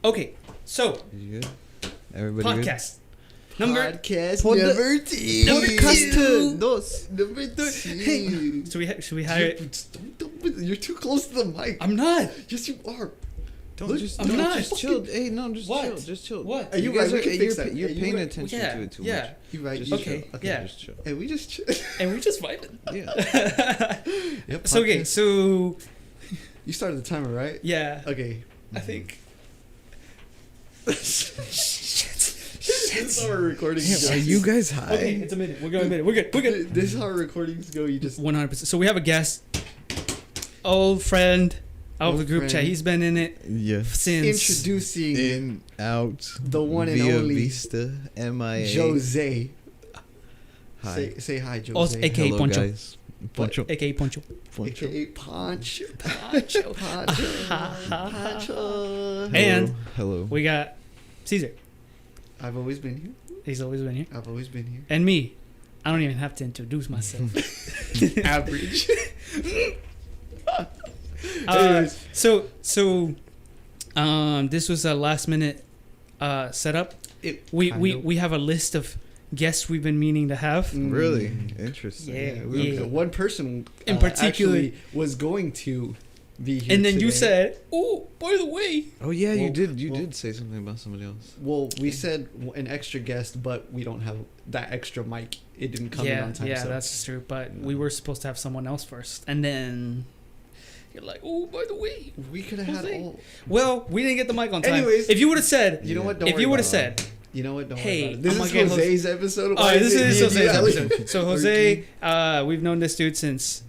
Okay, so You good? Everybody podcast number. Podcast Pod- number two. Podcast Number two. Should we hire? You're too close to the mic. I'm not. Yes, you are. Don't just, I'm don't not. just chill. Hey, no, just What? chill. Just chill. What? Are you guys right? We can fix you're, that. you're Hey, you paying right. attention Yeah, to it too yeah. much. You right? Just You Okay. chill. Yeah. Just chill. Hey, we just. And we just vibing. Yeah. Yep, So okay, podcast. so You started the timer, right? yeah, Okay. I think. This is how our recordings Damn, go. are you guys high? Okay, it's a minute. We're going a minute. We're good. We're good. This is how our recordings go. You just. 100%. So we have a guest, old friend of Old the group friend. chat. He's been in it Yeah. since. Introducing In, out, the one and Via only Vista, MIA. Jose. Hi. Say hi, Jose. Also, aka Hello, Poncho. guys. Poncho. AKA Poncho. Poncho. AKA Poncho. Poncho. Poncho. And Hello. we got Caesar. I've always been here. He's always been here. I've always been here. And me. I don't even have to introduce myself. Average. Anyways. So this was a last minute setup. We have a list of guests we've been meaning to have. Really interesting. Yeah, We- yeah. One person In particular- actually was going to be here And then you today. said, "Oh, by the way." Oh yeah, you Well, did. You well- did say something about somebody else. Well, we said an extra guest, but we don't have that extra mic. It didn't come in Yeah, on time. yeah, so. that's true. But we were supposed to have someone else first, and then you're like, "Oh, by the way." We could have had Jose. all. Well, we didn't get the mic on time. Anyways. If you would have said, You know what? Don't if worry you would have about it. said, You know what? Don't Hey, worry about it. This I'm is gonna get Jose's episode. "Oh, Why this it is me and Jose's you, Alex? episode." So Jose, we've known this dude since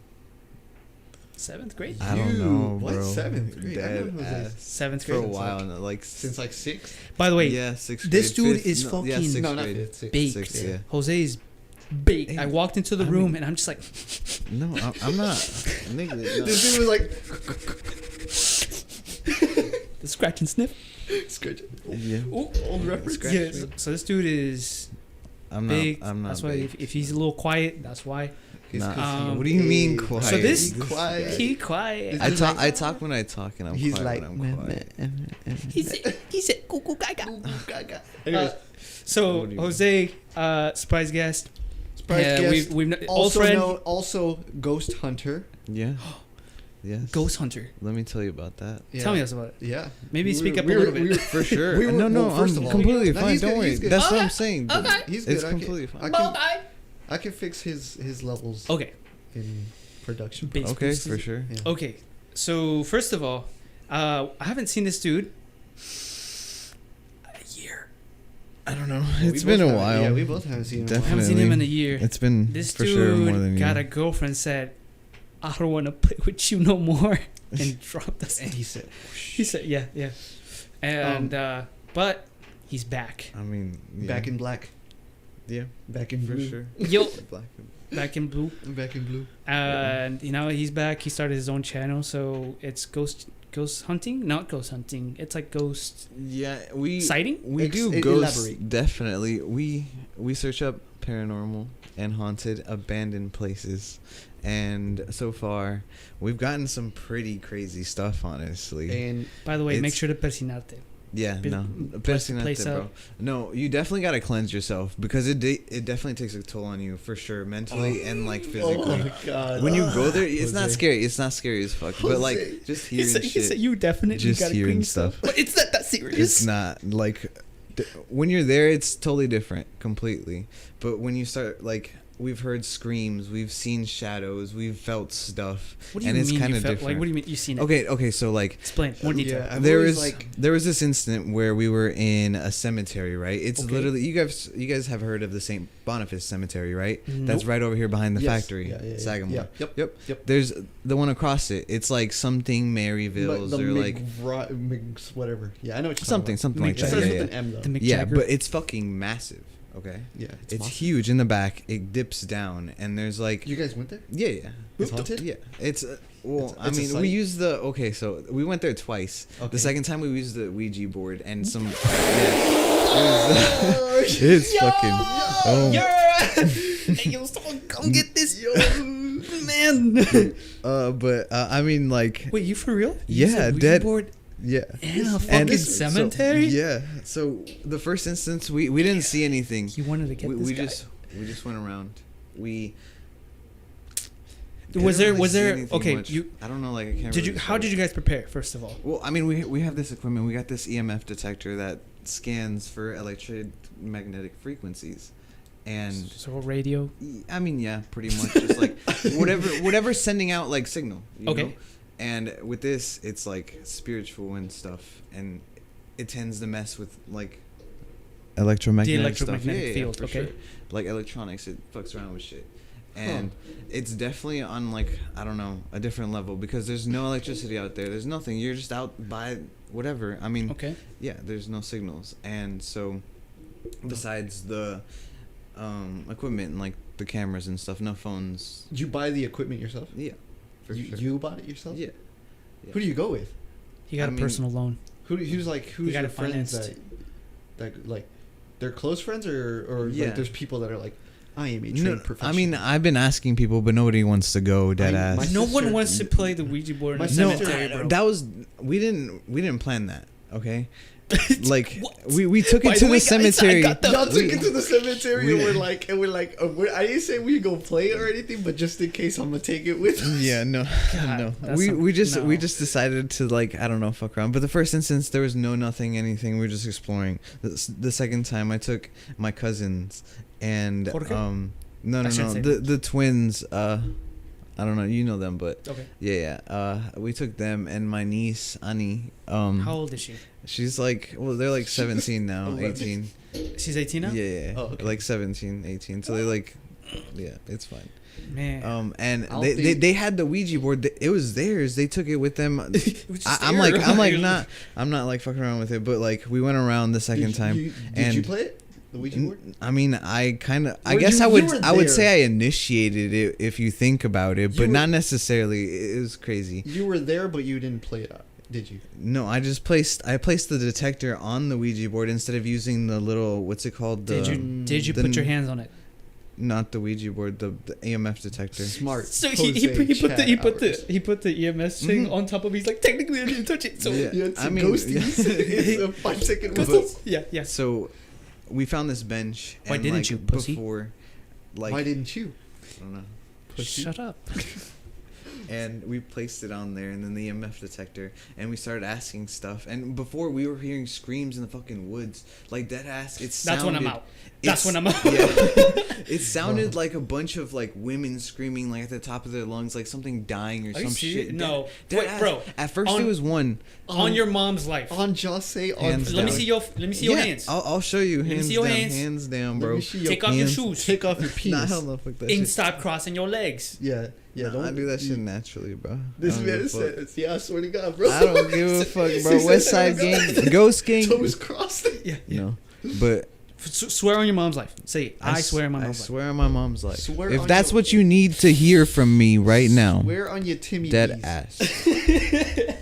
7th grade. I don't know, What? bro. 7th grade? I Dead know Jose. ass. 7th For a grade. while, and like Since like 6th? By the way, yeah, 6th grade. this dude fifth- is yeah, fucking- 6th No, not grade. 5th. 6th. baked. Sixth, yeah. Jose's baked. Hey, I walked into the I room mean- and I'm just like, No, I'm not. Nigga, no. This dude was like. the scratch and sniff. Scratch. Yeah. Ooh, Old reference. Scratch yeah. me. So this dude is I'm big. not. I'm not. That's why big. if he's a little quiet, that's why. Nah. What do you mean Hey, quiet? So this- He's quiet. He quiet. I talk. I talk when I talk, and I'm He's quiet like. when I'm quiet. He said cuckoo gaga. Anyways, So What do you Jose, surprise guest. surprise Yeah, guest. we've old Also, friend, also Ghost Hunter. Yeah. Yes. ghost hunter. Let me tell you about that. Yeah. Tell me us about it. Yeah. Maybe We speak were- up we a were- little bit. we were- For sure. We were- no, well, first I'm of all- completely No, fine. he's Don't good, worry. he's good. That's what Okay, I'm saying. dude. okay. He's good. It's I completely can, fine. I can fix his levels Okay. in production. Bass Okay, boosters. for sure. Yeah. Okay. So first of all, I haven't seen this dude a year. I don't know. We It's both been a haven't- while. Yeah, we both haven't seen him. I in a while. haven't seen him in a Definitely. year. It's been This for dude sure more than got you. a girlfriend. Said, "I don't want to play with you no more," and dropped us. And he said, He said, "Yeah, yeah," and but he's back. I mean, yeah. "Back in black, yeah, back in for blue, sure. Yo, Black. back in blue. back in blue." And you know he's back. He started his own channel, so it's ghost hunting, not ghost hunting. It's like ghost Yeah, we sighting. we do ghosts. Elaborate. Definitely, we search up paranormal and haunted abandoned places, and so far we've gotten some pretty crazy stuff. Honestly, And By the way, make It's- sure to persinarte. yeah, Bit- no, place Persinate, bro. out. No, you definitely gotta cleanse yourself because it definitely takes a toll on you for sure, mentally and like physically. oh my god, When you go there, it's not Jose. scary. It's not scary as fuck. But like, Jose. just He hearing said, shit. you definitely Just gotta hearing clean stuff. But it's not that serious. It's not like when you're there, it's totally different, completely. But when you start like, we've heard screams, we've seen shadows, we've felt stuff, What do you and it's mean kind you of felt? different. Like, what do you mean you seen it? Okay. So like, Explain more detail. Yeah, I've there always, was like, there was this incident where we were in a cemetery, right? It's Okay. literally you guys have heard of the St. Boniface Cemetery, right? That's Nope. right over here behind the yes. factory, Yeah, Sagamore. Yeah, yep. There's the one across it. It's like something Maryville's the or like whatever. Yeah, I know what you're something talking like about. that. It starts Yeah, with yeah. an M though. The Mick Yeah, Jagger. but it's fucking massive. Okay, Yeah, it's massive. huge in the back. It dips down, and there's like You guys went there? yeah. It's haunted? Yeah, it's well. It's a I mean, site? we used the so we went there twice. Okay. The second time we used the Ouija board and some. Yeah, it's fucking. Oh. Hey, yo, someone come get this, man. But I mean, like. Wait, you for real? You Yeah, said Ouija dead. board? Yeah. In a fucking so- cemetery? yeah. So the first instance, we didn't see anything. You wanted to get we, this we guy. just went around. We Was didn't there see anything okay, much. you I don't know, like I can't. did you really how describe did you guys prepare first of all? Well, I mean, we have this equipment. We got this EMF detector that scans for electromagnetic frequencies, and So radio. I mean, yeah, pretty much just like whatever's sending out like signal. You Okay. know? And with this, it's like spiritual and stuff, and it tends to mess with like electromagnetic stuff. electromagnetic field, for okay. sure. Like electronics, it fucks around with shit. And it's definitely on like, I don't know, a different level, because there's no electricity out there. There's nothing. You're just out by whatever. I mean, Okay. yeah, there's no signals. And so besides the equipment and like the cameras and stuff, no phones. Did you buy the equipment yourself? Yeah, for sure. You bought it yourself? Yeah. Who do you go with? He got I a mean- personal loan. Who's You got your it friends financed. that like they're close friends, or Yeah. like there's people that are like, I am a No, trained professional. I mean, I've been asking people, but nobody wants to go. Dead My ass. No one sister- wants to play the Ouija board in My a sister- cemetery, No, bro. that was we didn't plan that. Okay, like What? we took By it the to way, the guys, I cemetery. got the- Y'all took We- it to the cemetery we- and we're like, I didn't say we go play it or anything, but just in case, I'm gonna take it with us. Yeah, no, God, no. that's We just no. we just decided to like, I don't know, fuck around. But the first instance, there was nothing, anything. We were just exploring. The second time, I took my cousins and Jorge? no, shouldn't say the twins. I don't know, you know them, but Okay. yeah. We took them and my niece Ani. How old is she? She's like, well, they're like 17 now, 11. 18. She's 18 now? Yeah. Oh, okay. Like 17, 18. So they're like, yeah, it's fine. Man. And I don't they think- they had the Ouija board. It was theirs. They took it with them. It was just I'm there. like I'm not like fucking around with it. But like we went around the second time. Did you play it? The Ouija board? I mean, I Well, guess you- I you would were I would there. say I initiated it if you think about it, You but were- not necessarily. It was crazy. You were there, but you didn't play it out, did you? No, I placed the detector on the Ouija board instead of using the little, what's it called? Did you the- put your hands on it? Not the Ouija board, the EMF detector. Smart. So he put the EMS thing on top of. He's like, technically I didn't touch it. So Yeah. You had I some mean, ghosties. It's a 5-second whistle. yeah. So we found this bench. Why and, didn't like, you, pussy? Before, like, Why didn't you? I don't know. Pussy. Shut up. And we placed it on there, and then the EMF detector, and we started asking stuff. And before, we were hearing screams in the fucking woods, like dead ass. It sounded. That's when I'm out. That's when I'm out. Yeah, it sounded like a bunch of like women screaming like at the top of their lungs, like something dying or Are you some serious? shit. No. Dead Wait, ass. bro. At first, On- it was one. On your mom's life. On just say on. Hands Let me down. see your your Yeah, hands. I'll show you. me Hands see your down. hands. Hands down, Let bro. me see your Take off your hands. shoes. Take off your Nah, penis. hell no, fuck that And shit. stop crossing your legs. Yeah. Nah, I do that shit naturally, bro. This I don't give man a fuck. says, "Yeah, I swear to God, bro." I don't give a fuck, He bro. said West Side that Gang, Ghost Gang. Toes crossed. Yeah. No, but Swear on your mom's life. Say it. I swear on my I mom's life. swear on my mom's life. Swear If on that's your- what you need to hear from me right now, Swear on your Timmy. dead B's. ass.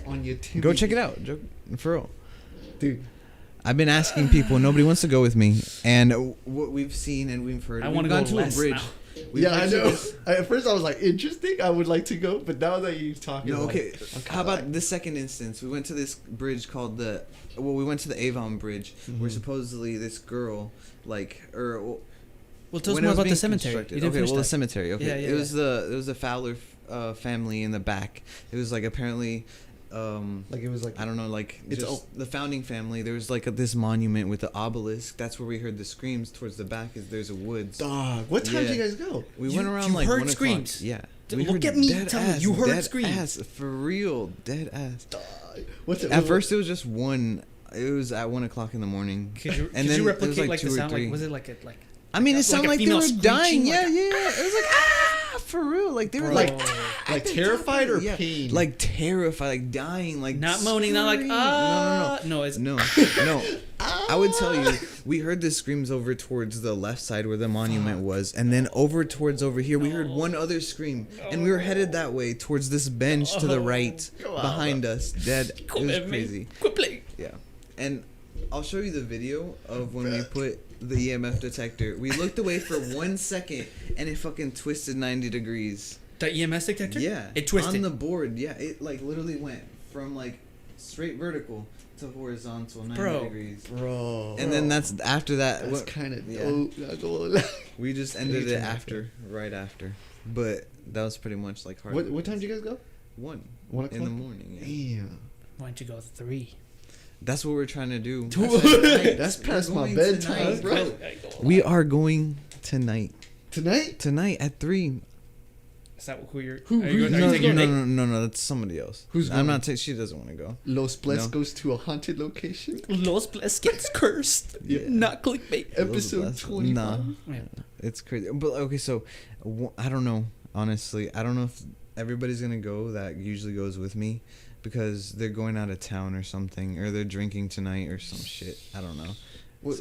On your Timmy. Go check it B's. out, for real. dude. I've been asking people. Nobody wants to go with me, and what we've seen and we've heard. I we've want to gone go to less a bridge. now. We've Yeah, I been to know. this- At first, I was like, interesting. I would like to go, but now that you're talking, No, like, okay. I'm How kinda about the second instance? We went to this bridge called we went to the Avon Bridge, where Mhm. supposedly this girl, like, Well, tell us when it more was about being the cemetery. You constructed- didn't Okay, finish well, the that. cemetery. Okay, Yeah, yeah, it was the Fowler family in the back. It was like apparently, like it was like I don't know, like It's just the founding family. There was like this monument with the obelisk. That's where we heard the screams. Towards the back is there's a woods. dog. What time did Yeah. you guys go? We You- went around you like heard 1 o'clock. screams? Yeah. Look at me, dead tell me, ass, you heard dead screams. ass, for real, dead ass. Dog. What's it? At first, it was just one. It was at 1 o'clock in the morning. Could you, And could then you it was replicate like 2 the or sound? 3. Like was it like a like? I mean, it like sounded a like they female were screeching, dying. like- Yeah. It was like for real. Like they were Bro. like like acting terrified or yeah. pain? Like terrified, like dying, like Not moaning, not like screaming. no, it's No. I would tell you, we heard the screams over towards the left side where the monument was, and then over here, we heard one other scream, and we were headed that way towards this bench to the right Come on, behind us. Dead. It Come was at me. crazy. Quit playing. Yeah, and I'll show you the video of when we put the EMF detector. We looked away for 1 second, and it fucking twisted 90 degrees. The EMS detector. Yeah, It twisted. on the board. Yeah, it like literally went from like straight vertical to horizontal 90 Bro. degrees. Bro. And then that's after that. That's what- kind of yeah. dope. Not gonna lie. We just ended it after, right after. But that was pretty much like hard. What time did you guys go? 1 1 in o'clock. the morning. Yeah. Damn. Why don't you go 3? That's what we're trying to do. That's past We're my going bedtime, tonight, bro. We are going tonight. Tonight? At 3. Is that who you're? Who- are you, who's are you No, taking no, a no, date? no, that's somebody else. Who's I'm going? not saying she doesn't want to go. Los Bless No. goes to a haunted location. Los Bless gets cursed. Yeah. Not clickbait. Episode Bless. 25. Nah, Yeah. it's crazy. But okay, so I don't know. Honestly, I don't know if everybody's gonna go that usually goes with me, because they're going out of town or something, or they're drinking tonight or some shit. I don't know.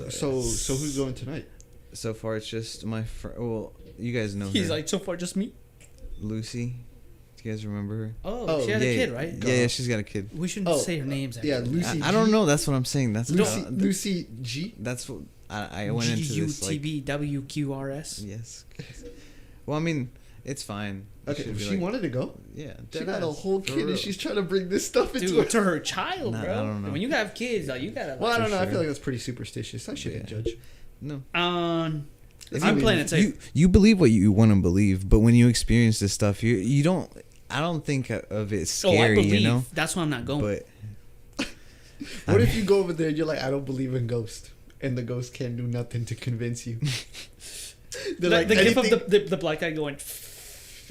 So who's going tonight? So far, it's just my friend. Well, you guys know He's her. like, so far just me. Lucy. Do you guys remember her? Oh, she had a kid, right? Yeah, she's got a kid. We shouldn't Oh, say her names. Actually. yeah, Lucy. I don't know. That's what I'm saying. That's Lucy G. That's what I went into this like. GUTBWQRS. Yes. Well, I mean, it's fine. It Okay, should be she like- wanted to go. Yeah. She she got a does, whole for kid, real. and she's trying to bring this stuff into Dude, it. to her child, Nah, bro. I don't know. When you have kids, like, you gotta. Well, I don't For know. I sure. feel like that's pretty superstitious. I shouldn't Yeah. judge. No. If I'm you- playing it safe. You believe what you want to believe, but when you experience this stuff, you don't. I don't think of it Oh, I scary, believe. you know. That's why I'm not going. But What if you go over there and you're like, I don't believe in ghosts, and the ghost can't do nothing to convince you? They're the gif of anything- the black guy going.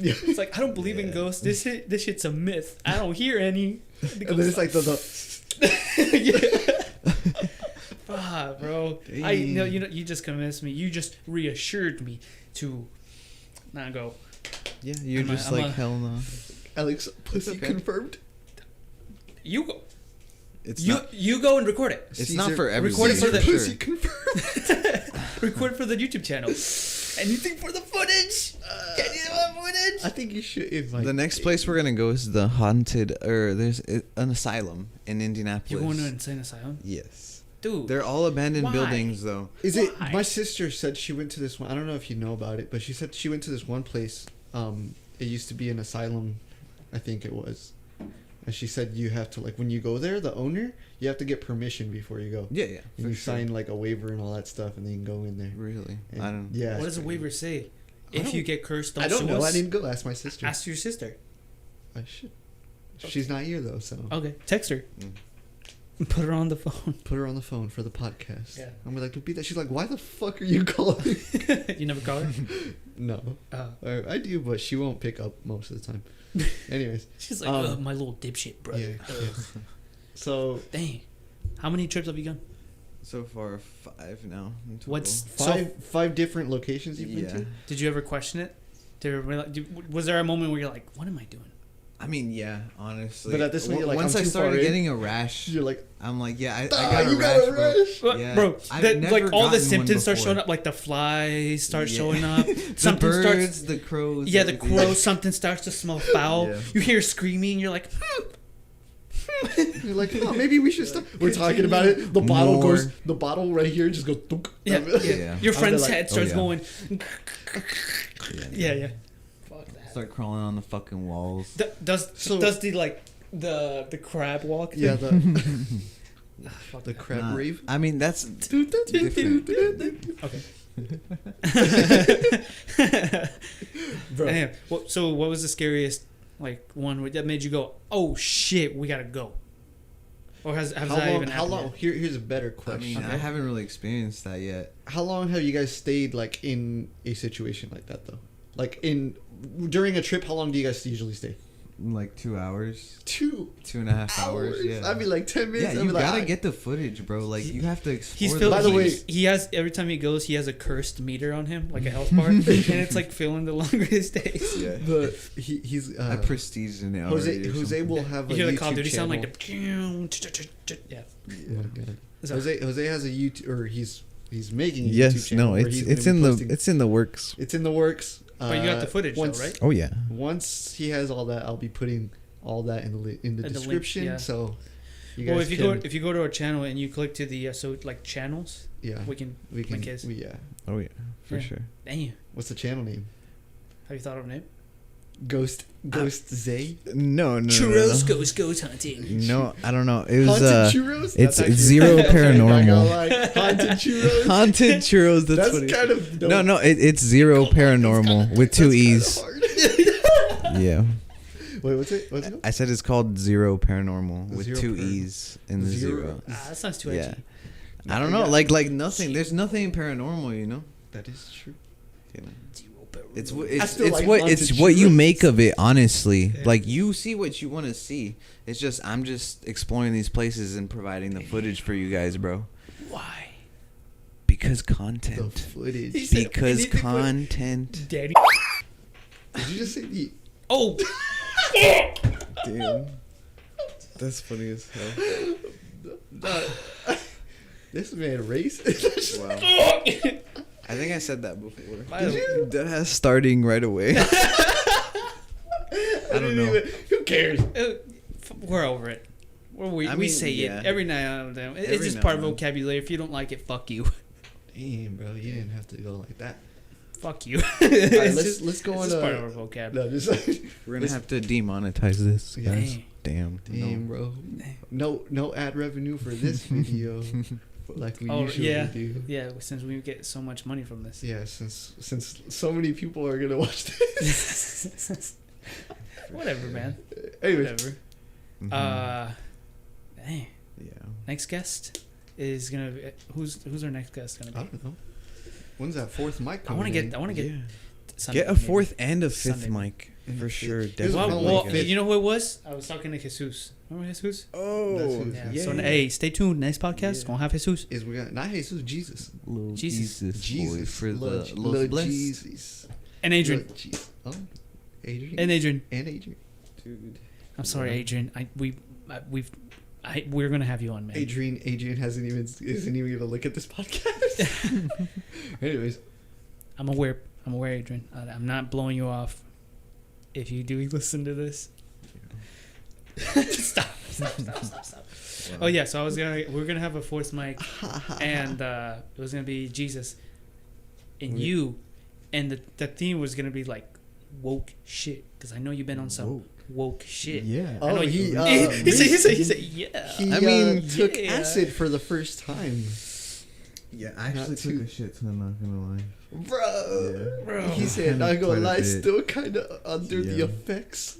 Yeah. It's like, I don't believe in ghosts. This shit's a myth. I don't hear any. And then it's like the yeah. Ah, bro. You just convinced me. You just reassured me to not go. yeah, you're I'm a- just I'm like a- hell no. Alex pussy okay. confirmed. You go. It's You not. you go and record it. It's not for Record everybody. it for the- for pussy sure. confirmed. Record for the YouTube channel. Anything for the footage? Can you have footage? I think you should invite. The next place we're gonna go is the haunted, or there's an asylum in Indianapolis. You going to an insane asylum, Yes. dude? They're all abandoned Why? buildings, though. Is it? Why? My sister said she went to this one. I don't know if you know about it, but she said she went to this one place. It used to be an asylum, I think it was. And she said you have to, like, when you go there, the owner, you have to get permission before you go. Yeah, yeah. And For you sure. sign like a waiver and all that stuff, and then you can go in there. Really? And- I don't. Yeah. What does the waiver say? If don't- you get cursed, don't I don't sue know. us. I didn't go. Ask my sister. Ask your sister. I should. She's not here though, so Okay, text her. Mm. Put her on the phone. put her on the phone for the podcast. Yeah. I'm like, to be that. She's like, why the fuck are you calling? You never call her. No, I do, but she won't pick up most of the time. Anyways, She's like, Um, my little dipshit brother. yeah. Ugh. so Dang. How many trips have you done? So far, 5 now. in total. What's five different locations you've been Yeah. to. Did you ever question it? Was there a moment where you're like, what am I doing? I mean, yeah, honestly. But at this point, you're like, once I'm I too started far in. getting a rash, You're like, I'm like, yeah, I ah, got a you rash, got a bro. rash. What, Yeah. bro, I've like never all the gotten symptoms one start before. showing up, like the flies start Yeah. showing up. The Something birds, starts. the crows. Yeah, the everything. crows. Something starts to smell foul. Yeah. You hear screaming. You're like, You're like, oh, maybe we should stop. We're talking about it. The bottle More. goes. The bottle right here just goes. Dunk. yeah, yeah. Yeah. Your I'll be friend's like, head oh, starts yeah. going. Yeah. Yeah, yeah. Fuck that. Start crawling on the fucking walls. Does So- does the like the crab walk? Yeah, thing? the Fuck the that. crab Nah, rave. I mean, that's different. Okay. Bro. Damn. So what was the scariest one that made you go, oh shit, we gotta go? Or has that even How happened long? yet? Here's a better I question. mean, I haven't really experienced that yet. How long have you guys stayed like in a situation like that though? Like during a trip, how long do you guys usually stay? Like 2 hours, 2.5 hours. Yeah. I'd be like 10 minutes. Yeah, I'd you be like, gotta ah. get the footage, bro. Like you have to explore. He's the filled. By the way- he has every time he goes, he has a cursed meter on him, like a health bar, and it's like filling the longer his days. Yeah. He's I prestige in it Jose already or Jose something. will have a You hear the YouTube Call of Duty channel. sound like the yeah. Oh my God. So- Jose has a YouTube, or he's making a YouTube Yes, channel. no, where it's he's gonna it's be in posting- it's in the works. it's in the works. But you got the footage though, once, right? Oh yeah. Once he has all that, I'll be putting all that in the link, description. yeah. So you Well, guys if you go to our channel and you click to the channels, yeah, we can make his. yeah. Oh yeah, for Yeah. sure. Damn. What's the channel name? Have you thought of a name? Ghost Zay. No. Churros goes hunting. No, I don't know. It was Haunted churros. it's That's actually- Zero I'm not gonna Paranormal. lie. Haunted churros. Haunted churros. That's what kind of dope. No, it's Zero Paranormal with two E's. Yeah. Wait, what's it? What's it? I said it's called Zero Paranormal with Zero two Paranormal. E's in the zero. That sounds too Yeah. edgy. I don't know. Like nothing. There's nothing paranormal, you know. That is true. You know? Zero Paranormal. It's I still like what haunted it's what you churros. make of it. Honestly, Yeah. like you see what you want to see. It's just I'm just exploring these places and providing the footage for you guys, bro. Why? Because The content. footage. He said we Because need to put- content. Daddy. Did you just say the? Oh. Damn. That's funny as hell. This man racist. Wow. I think I said that before. Did you? That has starting right away. I don't know. Who cares? We're over it. We I we mean, say yeah. it every night on them. It's Every just now part of and then. vocabulary. If you don't like it, fuck you. Damn, bro, you didn't have to go like that. Fuck you. let's go on. It's just part of our vocab. No, just We're gonna have to demonetize this, Yeah. guys. Damn. damn, bro. No ad revenue for this video, like we usually yeah, do. yeah. Since we get so much money from this. Yeah, since so many people are gonna watch this. Whatever, man. Anyways, Whatever. Mhm. Dang. Yeah. Next guest is gonna be, who's our next guest gonna I be? don't know. When's that fourth mic I coming? want to in? get Yeah. Sunday, Get a maybe. fourth and a fifth Sunday. mic And for a sure. fifth. Definitely. Well, Well, Fifth. you know who it was? I was talking to Jesus. Remember Jesus? Oh, That's who- Yeah. Yeah. So hey, stay tuned. Next podcast gonna have Jesus. Is we got not Jesus, Jesus, Little Jesus. boy Jesus for Lord- the Lord Los Blessed. Jesus, And Adrian. Lord Jesus. Oh, Adrian And Adrian. and Adrian. Dude. I'm sorry, Adrian. We're gonna have you on, man. Adrian isn't even gonna look at this podcast. Anyways, I'm aware, Adrian. I'm not blowing you off. If you do listen to this, stop. Oh yeah, so we're gonna have a fourth mic, and it was gonna be Jesus, and you, and the theme was gonna be like woke shit, because I know you've been on some woke shit. Yeah. I know Oh, he he said yeah. he I mean, took yeah. acid for the first time, Yeah, I actually Not took too- a shit ton, I'm not gonna lie. bro. Yeah. Bro. He said, Kinda "Not gonna quite a lie, bit. still kind of under the Yeah. effects."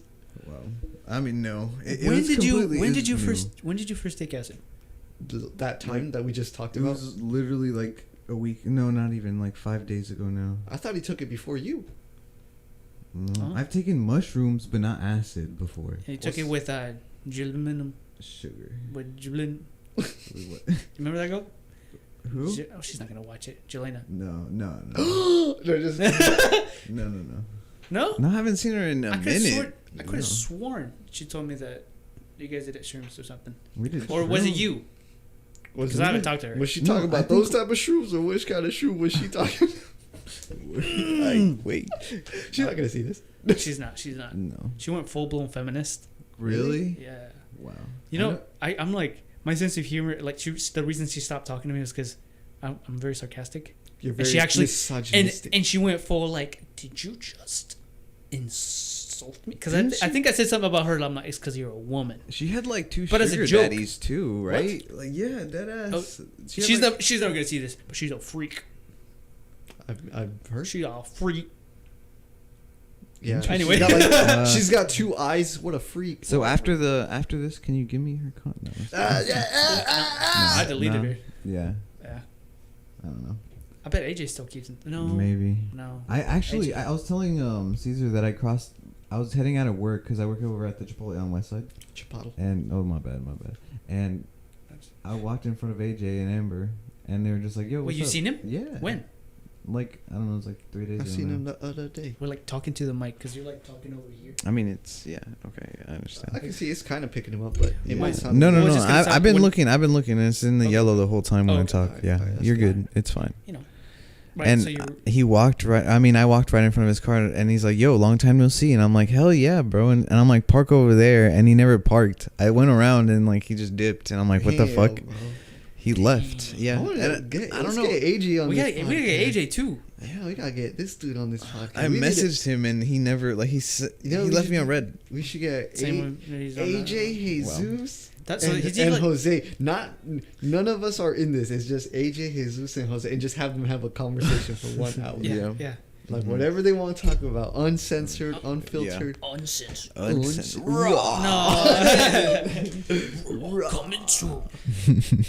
Wow. I mean, no. It When was did you completely- when it did you was first when did you first take acid? That time that we just talked new. It about. was literally like a week. No, not even like 5 days ago now. I thought he took it before you. No. Huh? I've taken mushrooms, but not acid before. And you took it with Jillian. Sugar. With Jillian. Wait, what? Remember that girl? Who? Oh, she's not gonna watch it. Jelena. No. No, just No. No. No, I haven't seen her in a minute. I could have sworn she told me that you guys did it shrooms or something. We did. Or was it shrooms. you? was Because I haven't talked to her. Was she No, talking I about think- those type of shrooms, or which kind of shroom was she talking? Wait. She's not gonna see this. She's not. She's not. No. She went full blown feminist. Really? Yeah. Wow. You know, I'm like my sense of humor. Like the reason she stopped talking to me was because I'm very sarcastic. You're And she actually misogynistic. and she went full like, did you just insult me? Because Didn't I think I said something about her. And I'm like, it's because you're a woman. She had like 2 But as a sugar joke. daddies too, right? Like yeah, dead ass. She's never gonna see this, but she's a freak. I've heard. She's a freak. Yeah. Anyway. she's got, Uh, she's got 2 eyes. What a freak. So after this, can you give me her contact? No, I deleted her. Yeah, Yeah. I don't know. I bet AJ still keeps it. No. Maybe. No. I actually, AJ. I was telling Caesar that I was heading out of work because I work over at the Chipotle on West Side. Chipotle. And my bad. And I walked in front of AJ and Amber, and they were just like, "Yo, Wait, what's you up?" seen him? Yeah. When? Like I don't know, it was like 3 days I ago. seen now. him the other day. We're like talking to the mic because you're like talking over here. I mean, it's okay. I understand. I can see it's kind of picking him up, but it Yeah. might sound. No. Well, it's just gonna sound- I've been when- looking. I've been looking. And it's in the Okay. yellow the whole time when I Okay. talk. Alright, Yeah, alright, that's you're fine. good. It's fine. You know. Right. And so you. he walked right. I mean, I walked right in front of his car, and he's like, "Yo, long time no see." And I'm like, "Hell yeah, bro!" And I'm like, "Park over there," and he never parked. I went around and like he just dipped, and I'm like, "What the fuck?" Bro. He left. Yeah, I and I don't know. Get AJ on We this gotta get podcast. AJ too. Yeah, we gotta get this dude on this podcast. I messaged him and he never he left me on red. We should get he's on AJ, Jesus, That's and, what he's and like, Jose. None of us are in this. It's just AJ, Jesus, and Jose, and just have them have a conversation for 1 hour. yeah. Like whatever they want to talk about, uncensored, unfiltered, Uncensored. raw. No. Coming soon.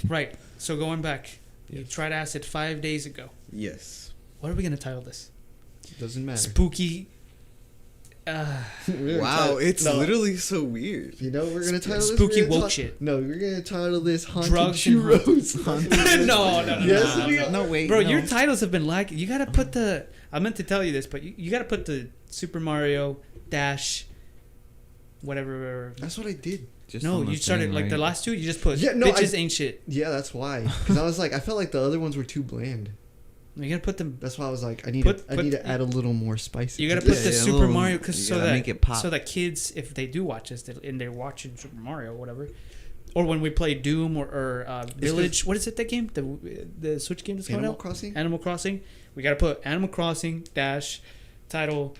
Right. So going back, you tried acid 5 days ago. Yes. What are we gonna title this? Doesn't matter. Spooky. Wow, it's literally so weird. You know, we're gonna title this spooky woke shit. No, we're gonna title this haunted Drugs and churros. No. Yes, No, wait. Bro, no. your titles have been lacking. You gotta put the. I meant to tell you this, but you gotta put the Super Mario dash. Whatever. That's what I did. Just No, on the you started thing, like right? the last two. You just put Yeah, no, bitches ain't shit. Yeah, that's why. Because I was like, I felt like the other ones were too bland. You gotta put them. That's why I was like, I need Put- to add a little more spice. You gotta into put this. the a Super little- Mario you so gotta that make it pop. so that kids, if they do watch this, and they're watching Super Mario or whatever, or when we play Doom or Village, what is it, that game? The Switch game that's coming Animal out? Crossing. Animal Crossing. We gotta put Animal Crossing dash title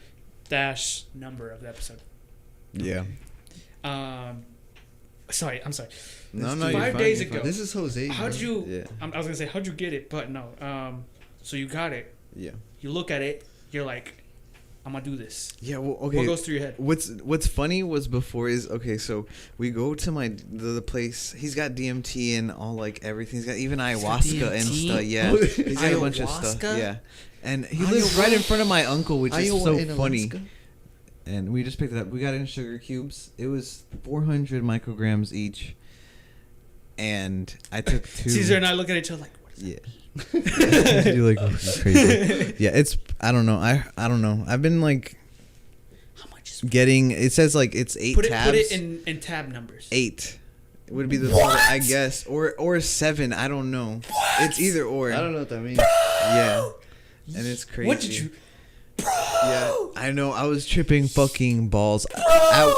dash number of the episode. Yeah. Sorry, I'm sorry. No, It's no, 5 you're fine, days you're fine. ago. This is Jose. How'd bro. you? Yeah. I was gonna say how'd you get it, but no. So you got it. Yeah. You look at it. You're like, I'm gonna do this. Yeah. Well, okay. What goes through your head? What's funny was before is okay. So we go to the place. He's got DMT and all like everything. He's got even ayahuasca and DMT? stuff. Yeah. He's got a bunch of Ayahuasca? stuff. Yeah. And he lives right in front of my uncle, which is Iowa so in funny. Alaska? And we just picked it up. We got it in sugar cubes. It was 400 micrograms each. And I took 2. Caesar and I look at each other like, what is that? Yeah. You're like, this is crazy. Yeah, it's I don't know. I don't know. I've been like How much is getting. It says like it's 8 tabs. Put it in tab numbers. 8 would be the total, I guess, or 7. I don't know. It's either or. I don't know what that means. Yeah, and it's crazy. What did you? Yeah, I know. I was tripping fucking balls.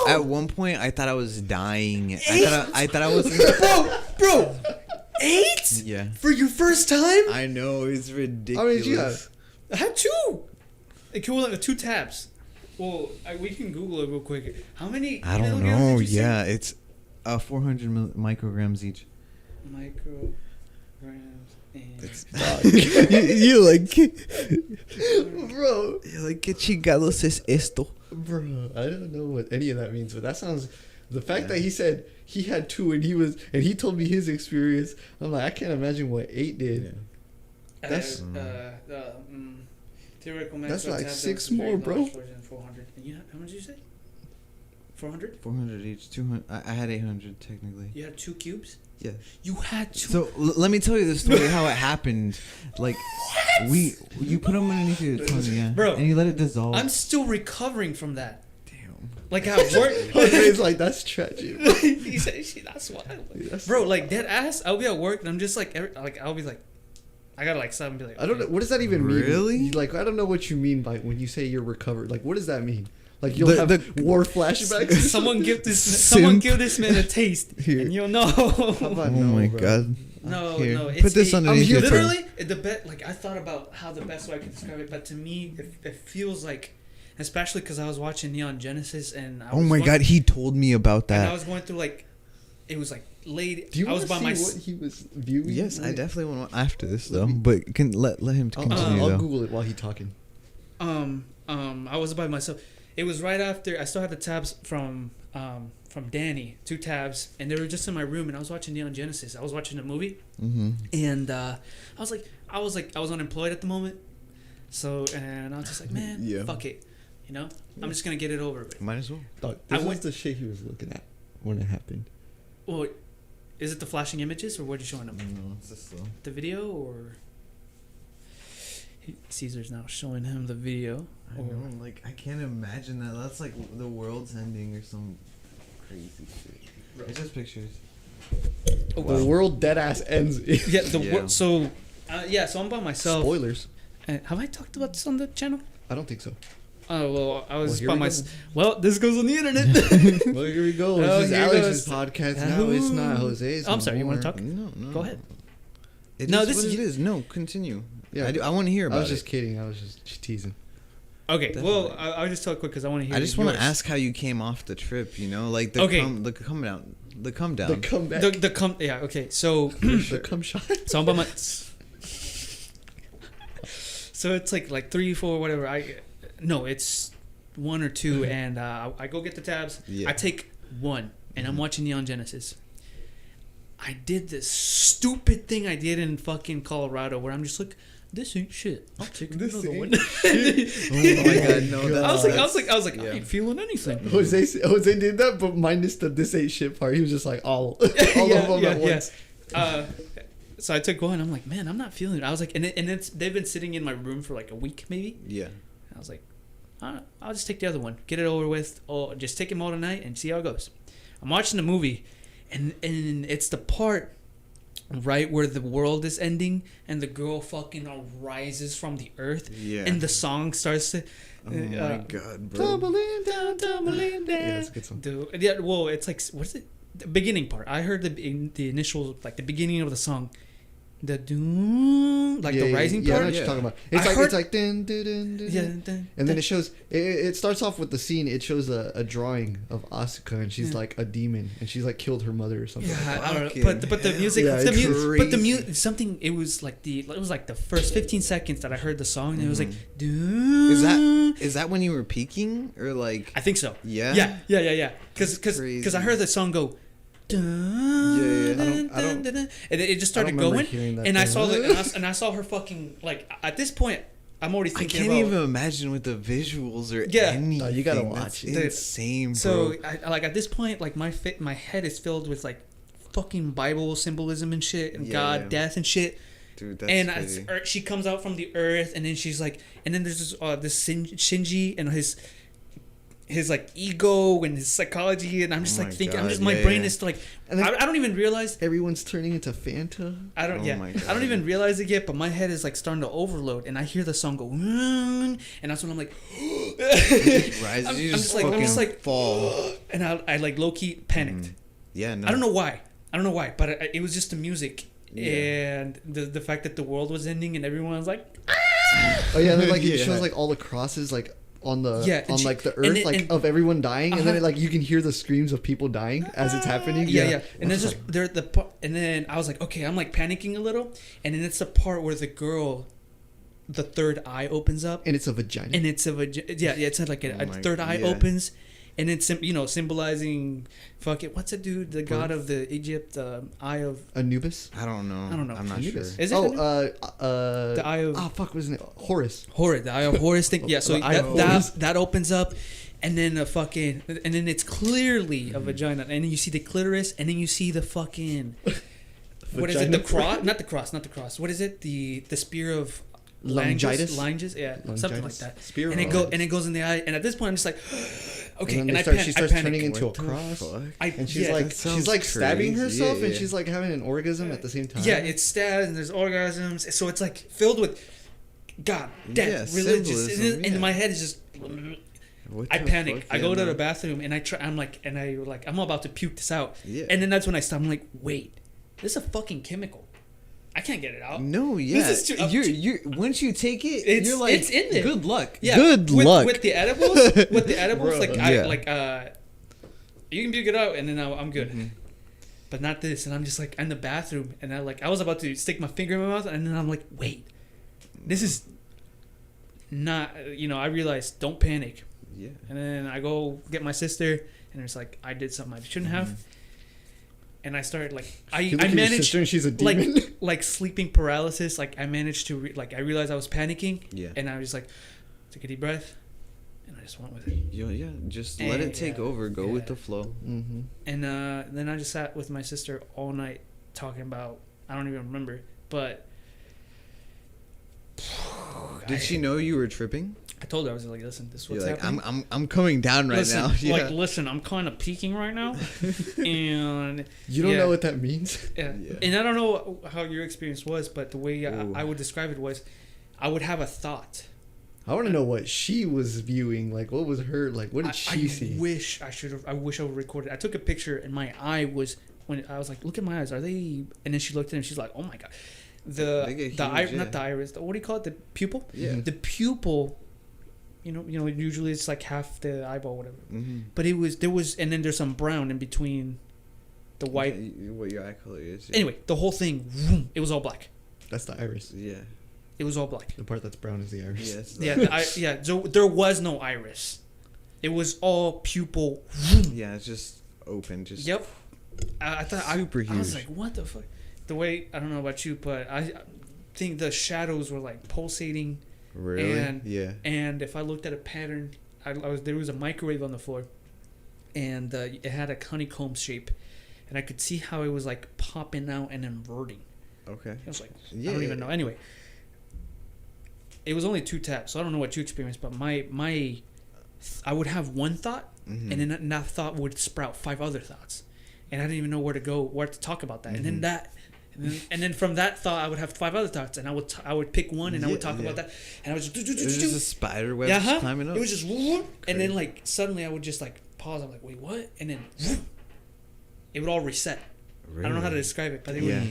At one point, I thought I was dying. I thought I was. Bro, 8 Yeah. for your first time? I know, it's ridiculous. How many did you have? I had 2. Equivalent of 2 tabs. Well, we can Google it real quick. How many? I don't milligrams know. did you say? Yeah, it's 400 micrograms each. Micrograms and. you like, Bro, you're like, ¿qué chingados es esto? bro, I don't know what any of that means, but that sounds. The fact that he said he had 2 and he told me his experience, I'm like, I can't imagine what 8 did. That's- theoretical That's maximum like tab 6 density, more, bro. 400. And you had, how much did you say? 400? 400 each. 200. I had 800 technically. You had 2 cubes? Yeah. You had 2. So let me tell you the story how it happened. Like, you put them underneath your tongue, yeah, Bro, and you let it dissolve. I'm still recovering from that. Damn. Like at work. Jose's like, that's tragic. He said, "Shit, that's wild." Bro, like dead ass. I'll be at work and I'm just like, I'll be like, I gotta like stop and be like, I don't know. What does that even mean? Really? Like, I don't know what you mean by when you say you're recovered. Like, what does that mean? Like, you'll The- have the- war flashbacks? Someone give this man a taste, Here. and you'll know. How about Oh no, my bro? god. No, Here. no. Put this underneath your tongue. Literally, like I thought about how the best way I could describe it, but to me, it feels like, especially because I was watching Neon Genesis and Oh my god, he told me about and I that. was going through like, it was like late. Do you I was want to by see my. what he was viewing? Yes, I Wait. definitely want after this Let though. me- But can let him continue I'll though. Google it while he's talking. I was by myself. It was right after I still had the tabs from Danny, 2 tabs, and they were just in my room, and I was watching Neon Genesis. I was watching a movie, Mm-hmm. and I was unemployed at the moment, so and I was just like, man, Yeah. fuck it, you know, I'm just gonna get it over with. Might as well. Dog, I this was went- the shit he was looking at when it happened. Well, is it the flashing images or what are you showing them? No, it's just slow. The video or Caesar's now showing him the video. I know, like I can't imagine that. That's like the world's ending or some crazy shit. It's just pictures. Oh, The world dead ass ends. Yeah, Yeah. so I'm by myself. Spoilers. Have I talked about this on the channel? I don't think so. Oh well, I was Well, here by we myself. go. Well, this goes on the internet. Well, here we go. Oh, This is here Alex's goes. podcast now. It's not Jose's. I'm sorry, you wanna more. talk? No. Go ahead. It No, is this what is- it is. No, continue. Yeah, I want to hear about it. I was just kidding. I was just teasing. Okay, Definitely. well, I'll just tell it quick because I want to hear. I just want yours. to ask how you came off the trip. You know, like the come down. The come down. The comeback. Yeah. Okay. So The come shot. so I'm by my. So it's like 3, 4, whatever. No, it's 1 or 2, and I go get the tabs. Yeah. I take 1, and I'm watching Neon Genesis. I did this stupid thing I did in fucking Colorado where I'm just like, this ain't shit. I'll take another one. Oh my god, no! I was like, yeah. I ain't feeling anything. Jose did that, but minus the this ain't shit part. He was just like all of them at once. So I took 1. I'm like, man, I'm not feeling it. I was like, and they've been sitting in my room for like a week maybe. Yeah. I was like, I'll just take the other one, get it over with, or just take them all tonight and see how it goes. I'm watching the movie, and it's the part right where the world is ending and the girl fucking arises from the earth, and the song starts to. Oh my god, bro! Tumbling down, tumbling down. Yeah, that's a good song. Dude, yeah, well, it's like, what is it? The beginning part. I heard the initial, like the beginning of the song. The doom, like the rising yeah, part. I know what you're talking about. It's like dun, dun, dun, dun, Yeah, dun. And then it shows. It starts off with the scene. It shows a drawing of Asuka, and she's like a demon, and she's like killed her mother or something. Yeah, I don't know. But the music, Yeah, but the music, something. It was like the first 15 seconds that I heard the song, and it was like, doom. Is that when you were peaking or like? I think so. Yeah. Yeah. Because I heard the song go. Yeah. I don't. And it just started going, and I saw and I saw her fucking like. At this point, I'm already I thinking can't about. even imagine with the visuals or Yeah. anything. No, you gotta watch That's it. insane, bro. So I like at this point, like my head is filled with like fucking Bible symbolism and shit, and God, death and shit. Dude, that's And crazy. she comes out from the earth, and then she's like, and then there's this Shinji and his like ego and his psychology, and I'm just Oh like my thinking, God, my brain is like, And then I don't even realize. everyone's turning into Fanta. I don't. Oh my God. I don't even realize it yet, but my head is like starting to overload, and I hear the song go, and that's when I'm like, Rise, I'm you just fucking like, fall. and I like low key panicked. Yeah, no. I don't know why, but it was just the music Yeah. and the fact that the world was ending and everyone was like, Oh yeah, and then like it Yeah. shows like all the crosses like on the and like the and earth it- like and- of everyone dying, and then Uh-huh. like you can hear the screams of people dying as it's happening. yeah. And then It's just like, there the part, and then I was like, okay, I'm like panicking a little, and then it's the part where the girl, the third eye opens up, and it's a vagina. and it's it's like a Oh my- third eye yeah. opens, and it's symbolizing fuck it, what's it, dude, the god of the Egypt, eye of Anubis. I don't know. I don't know. I'm not Anubis. sure. Is it the eye of fuck, wasn't it Horus? Horus, the eye of Horus thing. Yeah, so The eye of Horus. that opens up, and then and then it's clearly a vagina, and then you see the clitoris, and then you see the fucking what is it? Vagina The cross? Not the cross. What is it? The spear of Longitis? Larynges, yeah, something like Longitis? that. Spear of and it goes in the eye, and at this point I'm just like, okay, and and then I she starts panic. turning into a What the cross. fuck? And she's yeah, like that sounds stabbing crazy. herself, Yeah, and yeah. she's like having an orgasm at the same time. yeah, it's stabs and there's orgasms, so it's like filled with God, death, Yeah, religious, symbolism, and yeah. my head is just. What I the panic. fuck? I Yeah, go to no. the bathroom and I'm about to puke this out. Yeah. And then that's when I stop. I'm like, wait, this is a fucking chemical. I can't get it out. No, yeah. This is too- you're once you take it, It's- you're like, it's in there. good luck. Yeah. Good with, luck. with the edibles. Like Yeah. you can puke it out and then I'm good. Mhm. But not this. And I'm just like in the bathroom and I was about to stick my finger in my mouth and then I'm like, wait, this is not. I realized don't panic. Yeah. And then I go get my sister, and it's like I did something I shouldn't have. And I started like You I look at your managed sister and she's a demon. like sleeping paralysis. Like I managed to I realized I was panicking. Yeah. And I was like, took a deep breath, and I just went with it. Yeah. Just let it take Yeah, over. Go yeah. with the flow. Mm-hmm. And then I just sat with my sister all night talking about I don't even remember, but Did she know you were tripping? I told her I was like, listen, this is what's You're like, happening. I'm coming down right listen, now. Yeah. listen, I'm kind of peaking right now, and You don't yeah. know what that means. Yeah. Yeah. And I don't know how your experience was, but the way Ooh. I would describe it was, I would have a thought. I want to know what she was viewing. Like, what was her like? What did she see? I wish I would have recorded. I took a picture, and my eye was when I was like, "Look at my eyes. Are they?" And then she looked at it, and she's like, "Oh my god." They get huge, not the iris. What do you call it? The pupil. Yeah. The pupil. You know. Usually it's like half the eyeball, whatever. Mm-hmm. But there was, and then there's some brown in between the white. What your eye color is. Yeah. Anyway, the whole thing, vroom, it was all black. That's the iris. Yeah. It was all black. The part that's brown is the iris. Yes. Yeah. So there was no iris. It was all pupil. Vroom. Yeah, it's just open. Just. Yep. I thought super I was huge. like, what the fuck? The way, I don't know about you, but I think the shadows were like pulsating. Really? And, yeah. And if I looked at a pattern, there was a microwave on the floor, and it had a honeycomb shape, and I could see how it was like popping out and inverting. Okay. I was like, I don't even know. Anyway, it was only 2 taps, so I don't know what you experienced, but I would have one thought, Mm-hmm. and then that thought would sprout 5 other thoughts, and I didn't even know where to talk about that, Mm-hmm. and then from that thought I would have 5 other thoughts, and I would pick one, and I would talk about that, and I was just It was just a spider web just climbing up. It was just whoop, and then like suddenly I would just like pause. I'm like, wait, what? And then whoop, it would all reset. Really? I don't know how to describe it, but it Yeah. would,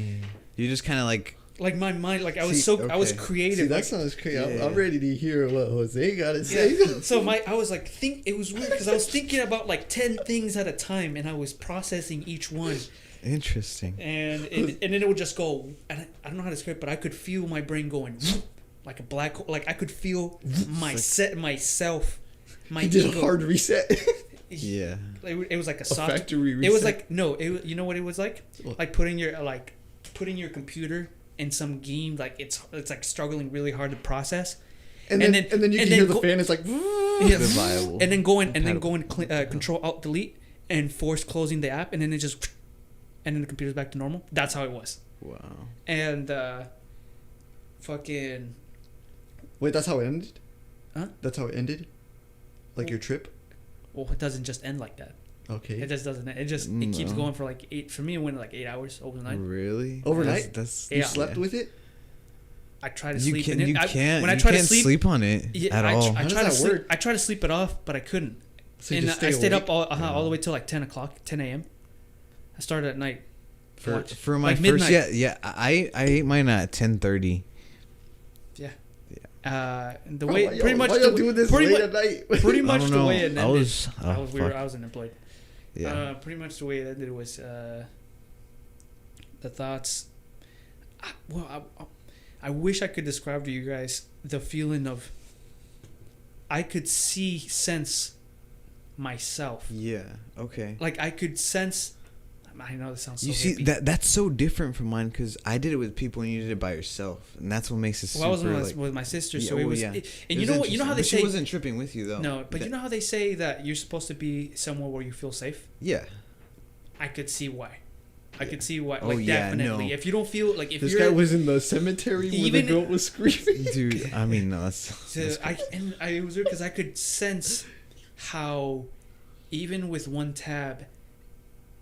You just kind of like. like my mind, like I was See, I was okay. creative. See, that like, sounds crazy. Yeah. I'm ready to hear what Jose got to say. yeah. So I was like, it was weird because I was thinking about like 10 things at a time, and I was processing each one. Interesting. And then it would just go, and I don't know how to describe it, but I could feel my brain going like a black hole. Like I could feel myself, my He did ego. a hard reset. Yeah. It was like a soft factory reset. It was like no. You know what it was like? What? Like putting your computer in some game. Like it's like struggling really hard to process. and then you can hear the fan. It's like. Yeah. The viable. And then going Control Alt Delete and force closing the app, and then it just. And then the computer's back to normal. That's how it was. Wow. And fucking. Wait, that's how it ended? Huh? That's how it ended? Like your trip? Well, it doesn't just end like that. Okay. It just doesn't. It keeps No. going for like 8. For me, it went like 8 hours overnight. Really? Overnight? That's You slept with it? I try to You sleep. can't. in it. You can't. When I you try can't to sleep on it at all. How does try to that sleep. work? I try to sleep it off, but I couldn't. So you And just stay I stayed awake? up all the way till like 10 a.m. I started at night. For my like first, midnight. yeah. I ate mine at 10:30. The way pretty much Why y'all doing this pretty late mu- at night? pretty I much don't the know. way it ended. I was. I was unemployed. Yeah. Pretty much the way it ended was the thoughts. I wish I could describe to you guys the feeling of. I could sense myself. Yeah. Okay. Like I could sense. I know this sounds so You see hippie. that's so different from mine because I did it with people and you did it by yourself, and that's what makes it Well, I was super. with my sister, so Yeah, it was. yeah. And It you was know what? You know how they interesting. say. But she wasn't tripping with you though. No, but you know how they say that you're supposed to be somewhere where you feel safe. Yeah. I could see why. I could see why. Oh, Like yeah, definitely, no. if you don't feel like if This you're guy was in the cemetery where the Even- goat was screaming. Dude, I mean, no, that's. So it was weird because I could sense how, even with one tab,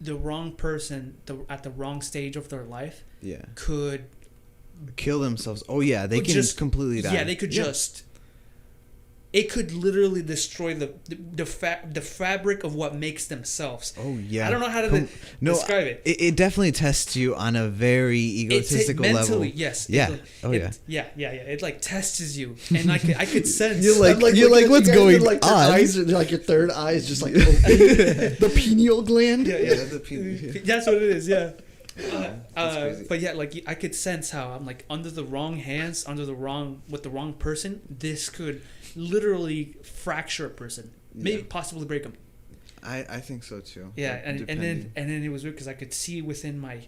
the wrong person at the wrong stage of their life Yeah. could Kill themselves. Oh yeah, they Could can just- completely die. yeah they could just. It could literally destroy the fabric of what makes themselves. Oh yeah. I don't know how to describe it. It definitely tests you on a very egotistical mentally, level. yes. Yeah. Yeah. It like tests you, and I could sense. You're like, looking you're like, at what's you guys going and, like, your on? eyes are, like your third eye is just like the pineal gland. Yeah. the That's what it is. Yeah. That's crazy. But yeah, like I could sense how I'm like under the wrong hands, with the wrong person. This could literally fracture a person, maybe possibly break them. I think so too. Yeah, Like, and depending. then it was weird because I could see within my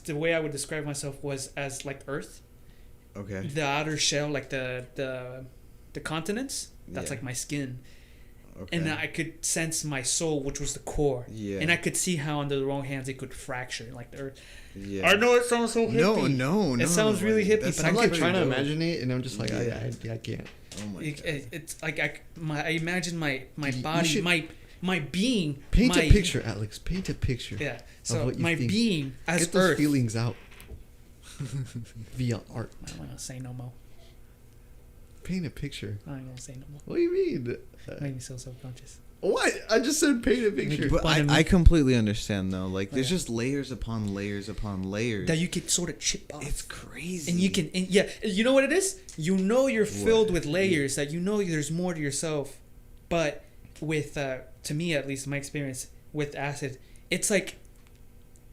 the way I would describe myself was as like Earth, Okay. the outer shell, like the continents. That's Yeah. like my skin. Okay. And I could sense my soul, which was the core. Yeah. And I could see how under the wrong hands it could fracture, like the Earth. Yeah. I know it sounds so hippie. No. It sounds really hippie, That's but I'm I like could trying to dope. imagine it, and I'm just like, Yeah. I can't. Oh my God. It's like I imagine my You body, should- my being. Paint my, a picture, Alex. Paint a picture. Yeah. So what you my think. being as Get those Earth. feelings out via art. I don't want to say no more. Paint a picture. I ain't gonna say no more. What do you mean? Make me so self-conscious. What? I just said paint a picture. But I completely understand though. Like there's just layers upon layers upon layers that you can sort of chip off. It's crazy. And you can, yeah. You know what it is? You know you're filled with layers. That you know there's more to yourself. But with, to me at least, my experience with acid, it's like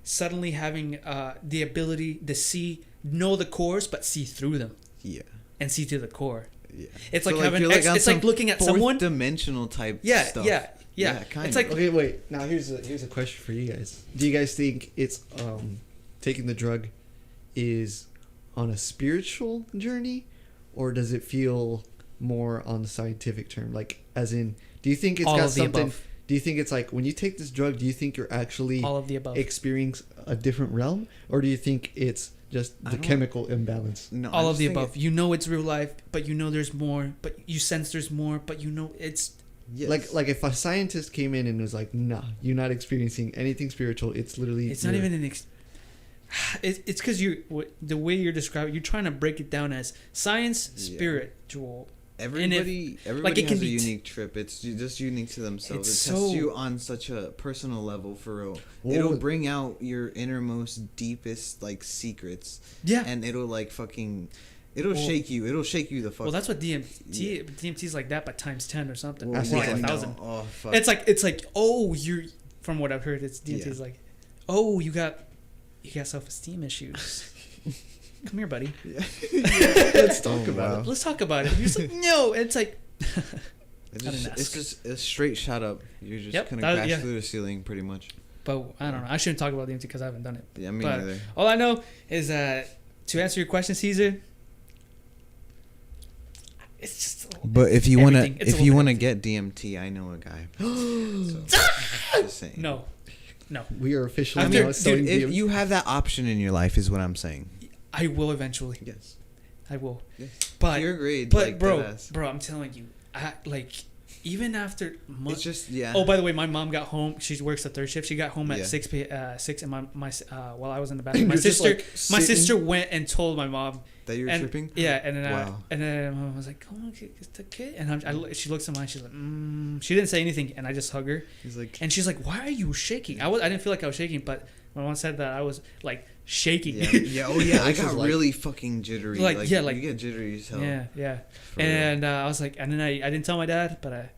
suddenly having the ability to know the cores, but see through them. Yeah. And see to the core. Yeah. It's like having it's like looking at someone dimensional type stuff. Yeah, kind it's of. like Okay, wait. Now here's a question for you guys. Do you guys think it's taking the drug is on a spiritual journey, or does it feel more on the scientific term? Like, as in, do you think it's all got of the something? above. Do you think it's like when you take this drug? Do you think you're actually All of the above. experiencing a different realm, or do you think it's just the chemical imbalance? No, all of the above. You know it's real life, but you know there's more. But you sense there's more. But you know it's Yes. Like if a scientist came in and was like, "Nah, you're not experiencing anything spiritual. It's literally it's not even an. It's because the way you're describing, you're trying to break it down as science, spiritual. Everybody like it has can a be unique trip. It's just unique to themselves. It's It tests you on such a personal level, for real. It'll bring out your innermost, deepest like secrets. Yeah. And it'll like fucking. It'll shake you. It'll shake you the fuck. Well, that's what DMT's like that, but times 10 or something. Well, Or like 1,000. Oh fuck. It's like oh you're from what I've heard. It's DMT's like, oh you got self-esteem issues. Come here, buddy. Yeah. Let's talk about it. Let's talk about it. You're just like, no. It's like it's just a straight shot up. You're just gonna crash through the ceiling, pretty much. But I don't know. I shouldn't talk about DMT because I haven't done it. Yeah, me neither. All I know is that to answer your question, Caesar, it's just. But if you wanna get DMT, I know a guy. Just saying. No. We are officially I mean, now selling dude, if DMT. you have that option in your life, is what I'm saying. I will eventually. Yes. I will. Yes. But Your grade, but like, bro, I'm telling you, even after it's just Oh, by the way, my mom got home. She works the third shift. She got home at 6 and my while I was in the bathroom, my sister went and told my mom that you were tripping. Yeah, and then my mom was like, "Oh, it's the kid," and she looks at mine. She's like, She didn't say anything, and I just hug her. He's like, and she's like, "Why are you shaking?" I didn't feel like I was shaking, but my mom said that I was like shaking. Yeah. Oh yeah. I got really fucking jittery. Like you get jittery as hell. Yeah. And I was like, and then I didn't tell my dad, but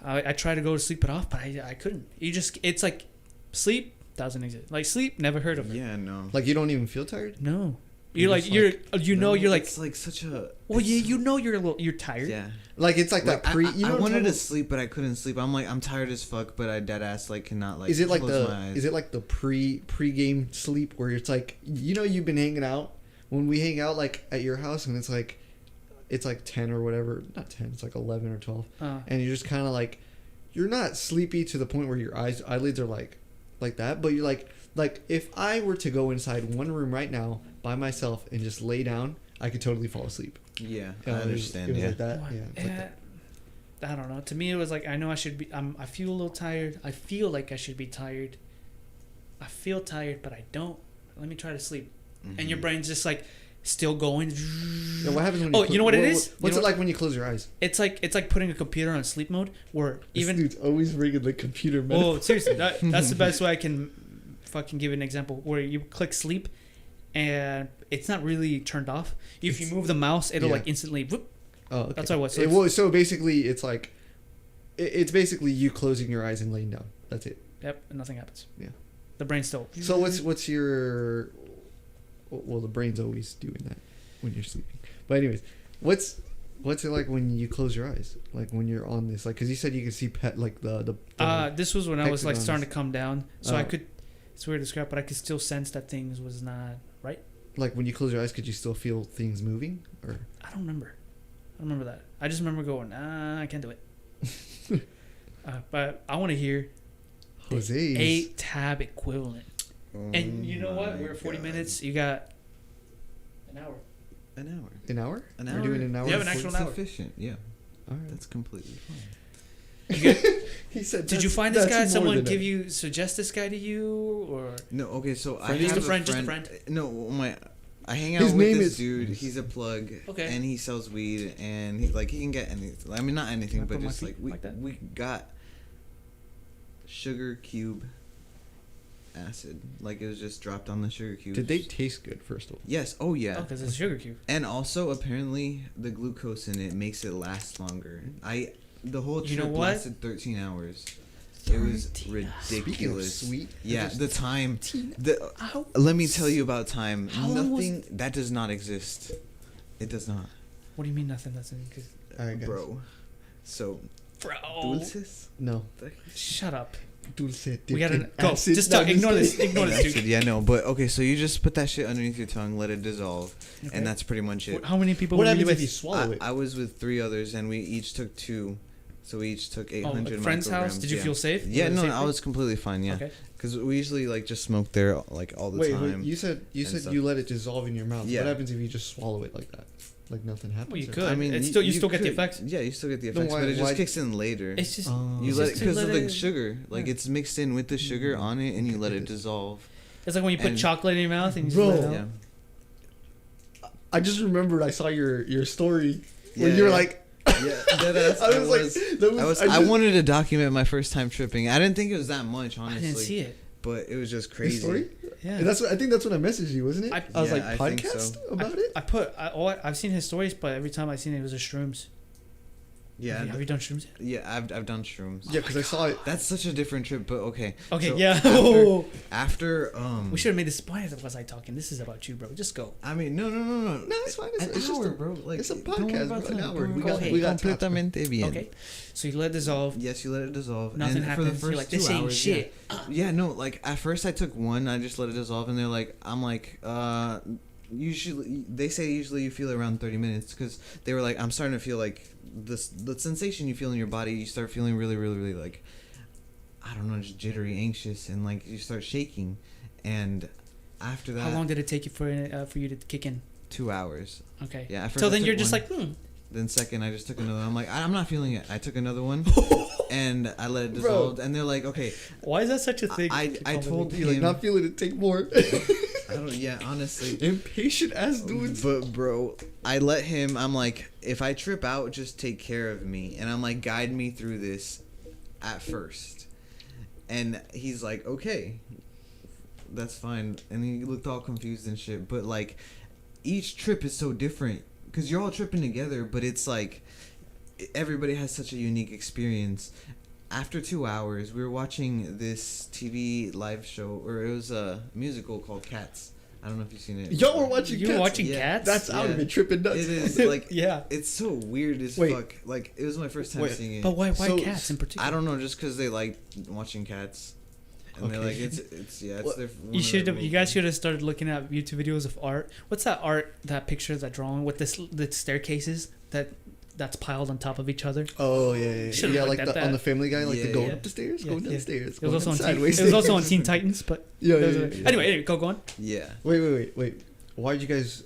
I tried to go to sleep it off, but I couldn't. It's like sleep doesn't exist. Like sleep, never heard of it. Yeah, no. Like you don't even feel tired? No. You're like it's like such a. Well, you're tired. Yeah. Like it's like that pre. I wanted to sleep, but I couldn't sleep. I'm like, I'm tired as fuck, but I dead ass like cannot like. Is it like close my eyes. Is it like the pre-game sleep where it's like you've been hanging out when we hang out like at your house and it's like 10 or whatever, not 10, it's like 11 or 12, and you're just kind of like you're not sleepy to the point where your eyelids are like that, but you're like if I were to go inside one room right now by myself and just lay down, I could totally fall asleep. Yeah, I understand. It was yeah. like that. Yeah. It's like that. I don't know. To me, it was like I know I should be. I feel a little tired. I feel like I should be tired. I feel tired, but I don't. Let me try to sleep. Mm-hmm. And your brain's just like still going. Yeah, what happens when you know what it is? What's it like when you close your eyes? It's like putting a computer on sleep mode, where even this dude's always bringing the computer metaphor. Oh, seriously, that's the best way I can fucking give an example. Where you click sleep, and it's not really turned off. If you move the mouse, it'll like instantly. Whoop. Oh, okay. That's what it was. So basically, it's like it's basically you closing your eyes and laying down. That's it. Yep, and nothing happens. Yeah. The brain's still. So what's your? Well, the brain's always doing that when you're sleeping. But anyways, what's it like when you close your eyes? Like when you're on this, like because you said you could see the this was when I was like hexagons. starting to come down, so I could. It's weird to describe, but I could still sense that things was not right. Like when you close your eyes, could you still feel things moving? Or I don't remember that. I just remember going, I can't do it. But I want to hear Jose's 8 tab equivalent. And you know what? We're at 40 minutes. You got an hour. An hour. An hour? An We're hour. doing an hour. You have an actual hour. Sufficient. Yeah. All right. That's completely fine. He said. Did you find this guy? Someone suggest this guy to you, or no? Okay, so I just have a friend. No, I hang out His with name this is- dude. He's a plug. Okay. And he sells weed, and he can get anything. I mean, not anything, Can I but put my just feet like we like that? we got sugar cube acid. Like it was just dropped on the sugar cubes. Did they taste good, first of all? Yes. Oh yeah. Oh, because it's a sugar cube. And also apparently the glucose in it makes it last longer. The whole trip lasted 13 hours. It was ridiculous. Sweet. Yeah, the time. Let me tell you about time. Nothing that does not exist. It does not. What do you mean nothing doesn't? All right, guys. Bro. So. Bro. Dulces? No. Shut up. Dulce. We gotta go. Just talk. Ignore this. Ignore this, dude. Yeah, no, but okay. So you just put that shit underneath your tongue, let it dissolve, and that's pretty much it. How many people? What were you happens with? if you swallow it? I was with 3 others, and we each took 2. So we each took 800 friend's house? micrograms. Did you feel safe? Yeah, Was it no, safe I was completely fine. Yeah, Okay. because we usually like just smoke there like all the time. Wait, you said stuff. you let it dissolve in your mouth. Yeah. What happens if you just swallow it like that? Like nothing happens. Well, you or- could. I mean, It's still, you still get the could. effects. Yeah, you still get the No, effects, why- but it just why- kicks in later. It's just. You it's let it just to because of let the it- sugar. Like yeah. it's mixed in with the sugar on it, and you let it dissolve. It's like when you put and- chocolate in your mouth and you just Bro. let it out. Yeah. I just remembered I saw your story when Yeah, you were yeah. like. Yeah, that I was like, that was, I wanted to document my first time tripping. I didn't think it was that much, I honestly. didn't see it. But it was just the crazy. story. Yeah. And I think that's when I messaged you, wasn't it? I was Yeah, like, I think podcast so. about it. I've seen his stories, but every time I seen it was a shrooms. Yeah, Have you done shrooms yet? yeah, I've done shrooms. Yeah, because I saw it. That's such a different trip, but okay. Okay, So yeah. After We should have made this. Why was I talking? This is about you, bro. Just go. I mean, no. No, it's fine. It's just hour, a, bro. Like it's a don't worry podcast, about bro. An time. hour. Don't We worry got about we got completamente bien. Okay. So you let it dissolve. Yes, you let it dissolve. Nothing and happens. For the first You're like, 2 this ain't hours, shit. Yeah, no. Like at first, I took one. I just let it dissolve, and they're like, usually they say usually you feel it around 30 minutes because they were like, I'm starting to feel like the sensation you feel in your body. You start feeling really, really, really like, I don't know, just jittery, anxious, and like you start shaking. And after that, How long did it take you for you to kick in? 2 hours. Okay. Yeah. At first So I then took you're just one. like, Then second, I just took another. I'm like, I'm not feeling it. I took another one, and I let it dissolve. And they're like, okay. Why is that such a thing? I told You're like him. not feeling it. Take more. I don't. Yeah, honestly. Impatient ass dudes. But bro, I let him. I'm like, if I trip out, just take care of me, and I'm like, guide me through this, at first. And he's like, okay, that's fine. And he looked all confused and shit. But like, each trip is so different because you're all tripping together, but it's like everybody has such a unique experience. After 2 hours, we were watching this TV live show, or it was a musical called Cats. I don't know if you've seen it. Y'all were watching You Cats. were watching Yeah. Cats? That's out of Yeah. it, tripping nuts. It is like Yeah. It's so weird as Wait. fuck. Like it was my first time Wait, seeing it. But why So- cats in particular? I don't know, just because they like watching cats, and they're Okay. like it's yeah, it's Well, their. You should have. You guys should have started looking at YouTube videos of art. What's that art? That picture, that drawing with the staircases that's piled on top of each other. Oh yeah. Should've Yeah, looked like at on that. the Family Guy, like Yeah, the going yeah. up the stairs, Yeah, going yeah. downstairs. It was also on sideways. It was also on Teen Titans, but Yeah. Anyway, go on. Yeah. Wait. Why'd you guys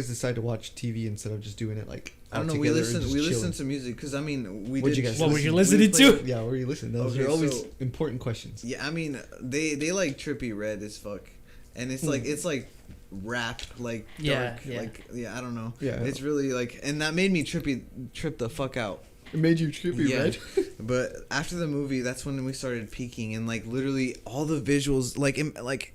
decide to watch TV instead of just doing it like? I don't know. all We together and listened. just We chilling? listened to music because I mean we What'd did. you guys What were you listen listening played- to? Yeah, where are you listening? Those Okay, are always so- important questions. Yeah, I mean they like Trippy Red as fuck, and it's like rap like Yeah, dark yeah. like I don't know. Yeah. It's really like, and that made me trip the fuck out. It made you trippy, Yeah. right? But after the movie, that's when we started peaking, and like literally all the visuals,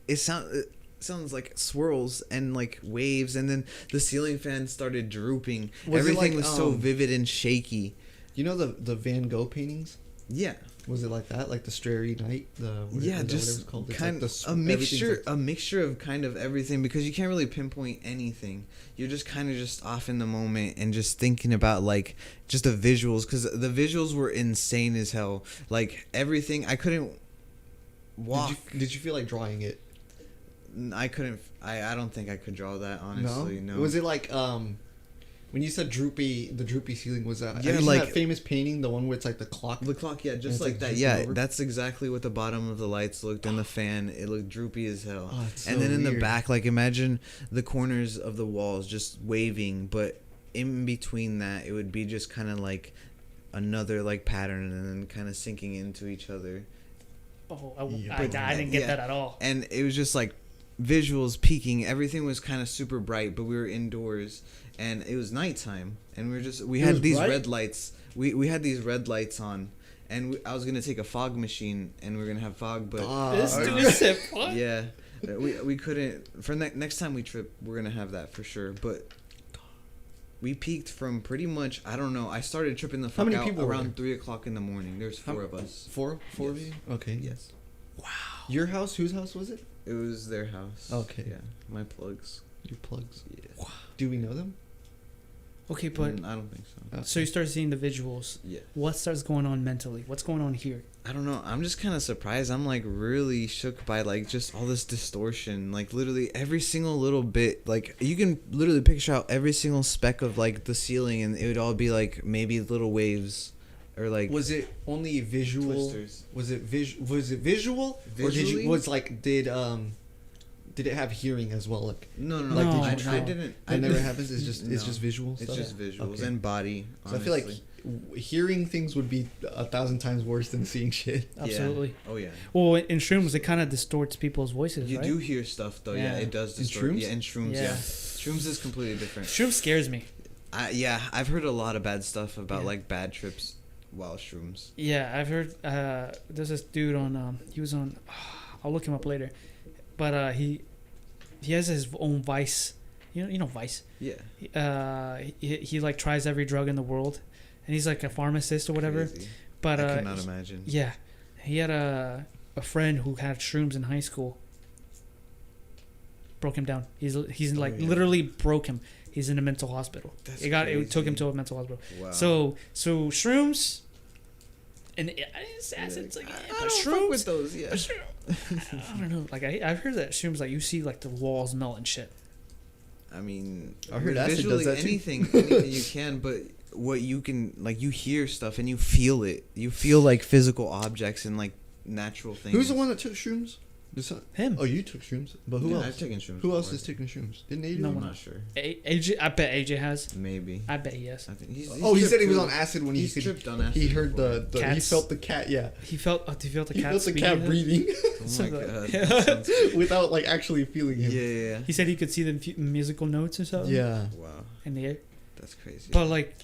it sounds like swirls and like waves, and then the ceiling fan started drooping. Was it Everything like, was so vivid and shaky. You know the Van Gogh paintings? Yeah, Was it like that? Like the Starry Night? yeah, whatever just it's called. It's kind like of a mixture of kind of everything, because you can't really pinpoint anything. You're just kind of just off in the moment and just thinking about like just the visuals, because the visuals were insane as hell. Like everything, I couldn't walk. Did you feel like drawing it? I couldn't. I don't think I could draw that, honestly. No. Was it like when you said droopy? The droopy ceiling was that? Yeah, have you like- seen that famous painting, the one where it's like the clock. The clock, yeah, And just it's, like like, that. drooping Yeah, over? that's exactly what the bottom of the lights looked, and the fan. It looked droopy as hell. Oh, it's and so then in the weird. back, like imagine the corners of the walls just waving, but in between that, it would be just kind of like another like pattern, and then kind of sinking into each other. Oh, Yeah, I but- didn't get yeah. that at all. And it was just like visuals peaking. Everything was kind of super bright, but we were indoors, and it was nighttime, and we It had was these bright? red lights. We had these red lights on, and I was gonna take a fog machine, and we are gonna have fog, but This dude said what? yeah, we couldn't. For next time we trip, we're gonna have that for sure. But we peaked from pretty much, I don't know. I started tripping the fuck out around 3:00 in the morning. There's 4 of us. Four of you? Okay. Yes. Wow. Your house? Whose house was it? It was their house. Okay. Yeah. My plugs. Your plugs. Yeah. Wow. Do we know them? Okay, but I don't think so. so you start seeing the visuals. Yeah. What starts going on mentally? What's going on here? I don't know. I'm just kind of surprised. I'm like really shook by like just all this distortion. Like literally every single little bit. Like you can literally picture out every single speck of like the ceiling, and it would all be like maybe little waves, or like. Was it only visual? Twisters. Was it visual? Visually? Or did it have hearing as well? Like No. Like, I did you didn't. That never happens. It's just No. visual. It's stuff? just visuals Okay. and body. So I feel like hearing things would be 1,000 times worse than seeing shit. Absolutely. Yeah. Oh yeah. Well, in shrooms, it kind of distorts people's voices, You right? do hear stuff though. Yeah, Yeah. it does. In Distort. shrooms? Yeah, in shrooms. Yeah. Yeah. Shrooms is completely different. Shroom scares me. I've heard a lot of bad stuff about Yeah. like bad trips while shrooms. Yeah, I've heard. There's this dude on. He was on. I'll look him up later, but he has his own Vice. You know Vice. Yeah. He like tries every drug in the world, and he's like a pharmacist or whatever. Crazy. But I cannot imagine. yeah, he had a friend who had shrooms in high school. Broke him down. He's like yeah. literally broke him. He's in a mental hospital. That's It took him crazy. to a mental hospital. Wow. So shrooms, and it's acids like I but don't fuck shrooms with those. Yeah. but I don't know. Like I've heard that shrooms like you see like the walls melt and shit. I mean, I heard acid visually does that too. anything you can, but what you can like you hear stuff and you feel it. You feel like physical objects and like natural things. Who's the one that took shrooms? Him. Oh, you took shrooms, but who Yeah, else? I've taken shrooms. Who else before. is taking shrooms? Didn't AJ? No I'm one. not sure. AJ, I bet AJ has. Maybe. I bet he has. I think he's Oh, he said tripped he was too. on acid when He's he tripped on acid. He heard before. he Cats. felt the cat. Yeah, He felt the he cat. felt the speaking cat to him. breathing Oh So my good. god. Yeah. that sounds crazy. without like actually feeling him. Yeah. He said he could see the musical notes or something. Yeah, Wow. In the air. That's crazy. But like,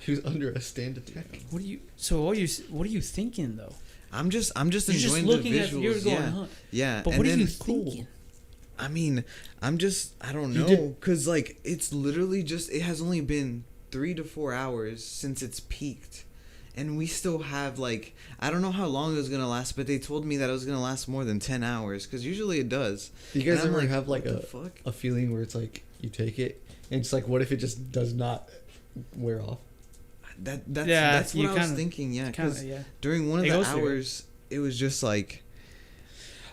he was under a stand attack. what are you thinking though? I'm just You're just enjoying the looking at visuals. you're going, yeah. huh? Yeah. But and what are then, you thinking? I mean, I don't You know, did- cause like it's literally just it has only been 3 to 4 hours since it's peaked, and we still have like I don't know how long it was gonna last, but they told me that it was gonna last more than 10 hours, cause usually it does. Do you guys And I'm ever have like what the fuck? a feeling where it's like you take it and it's like, what if it just does not wear off? That's what you I was kinda- thinking. Yeah, Kinda, cause yeah. during one of It the goes through it. hours, it was just like.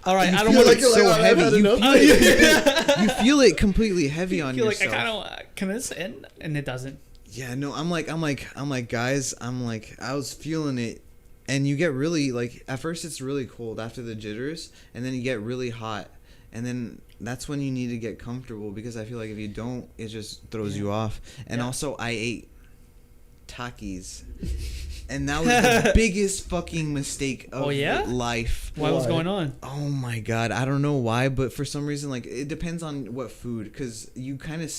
All right, You I don't feel want like to. it's so I've heavy. had You enough. you feel it completely heavy on feel like yourself. I kind of can this end, and it doesn't. Yeah, no, I'm like, guys, I was feeling it, and you get really like, at first it's really cold after the jitters, and then you get really hot, and then that's when you need to get comfortable, because I feel like if you don't, it just throws you off. And Yeah. also, I ate Takis, and that was the biggest fucking mistake of life. What's Why? going on? Oh my god, I don't know why, but for some reason, like, it depends on what food, because you kind of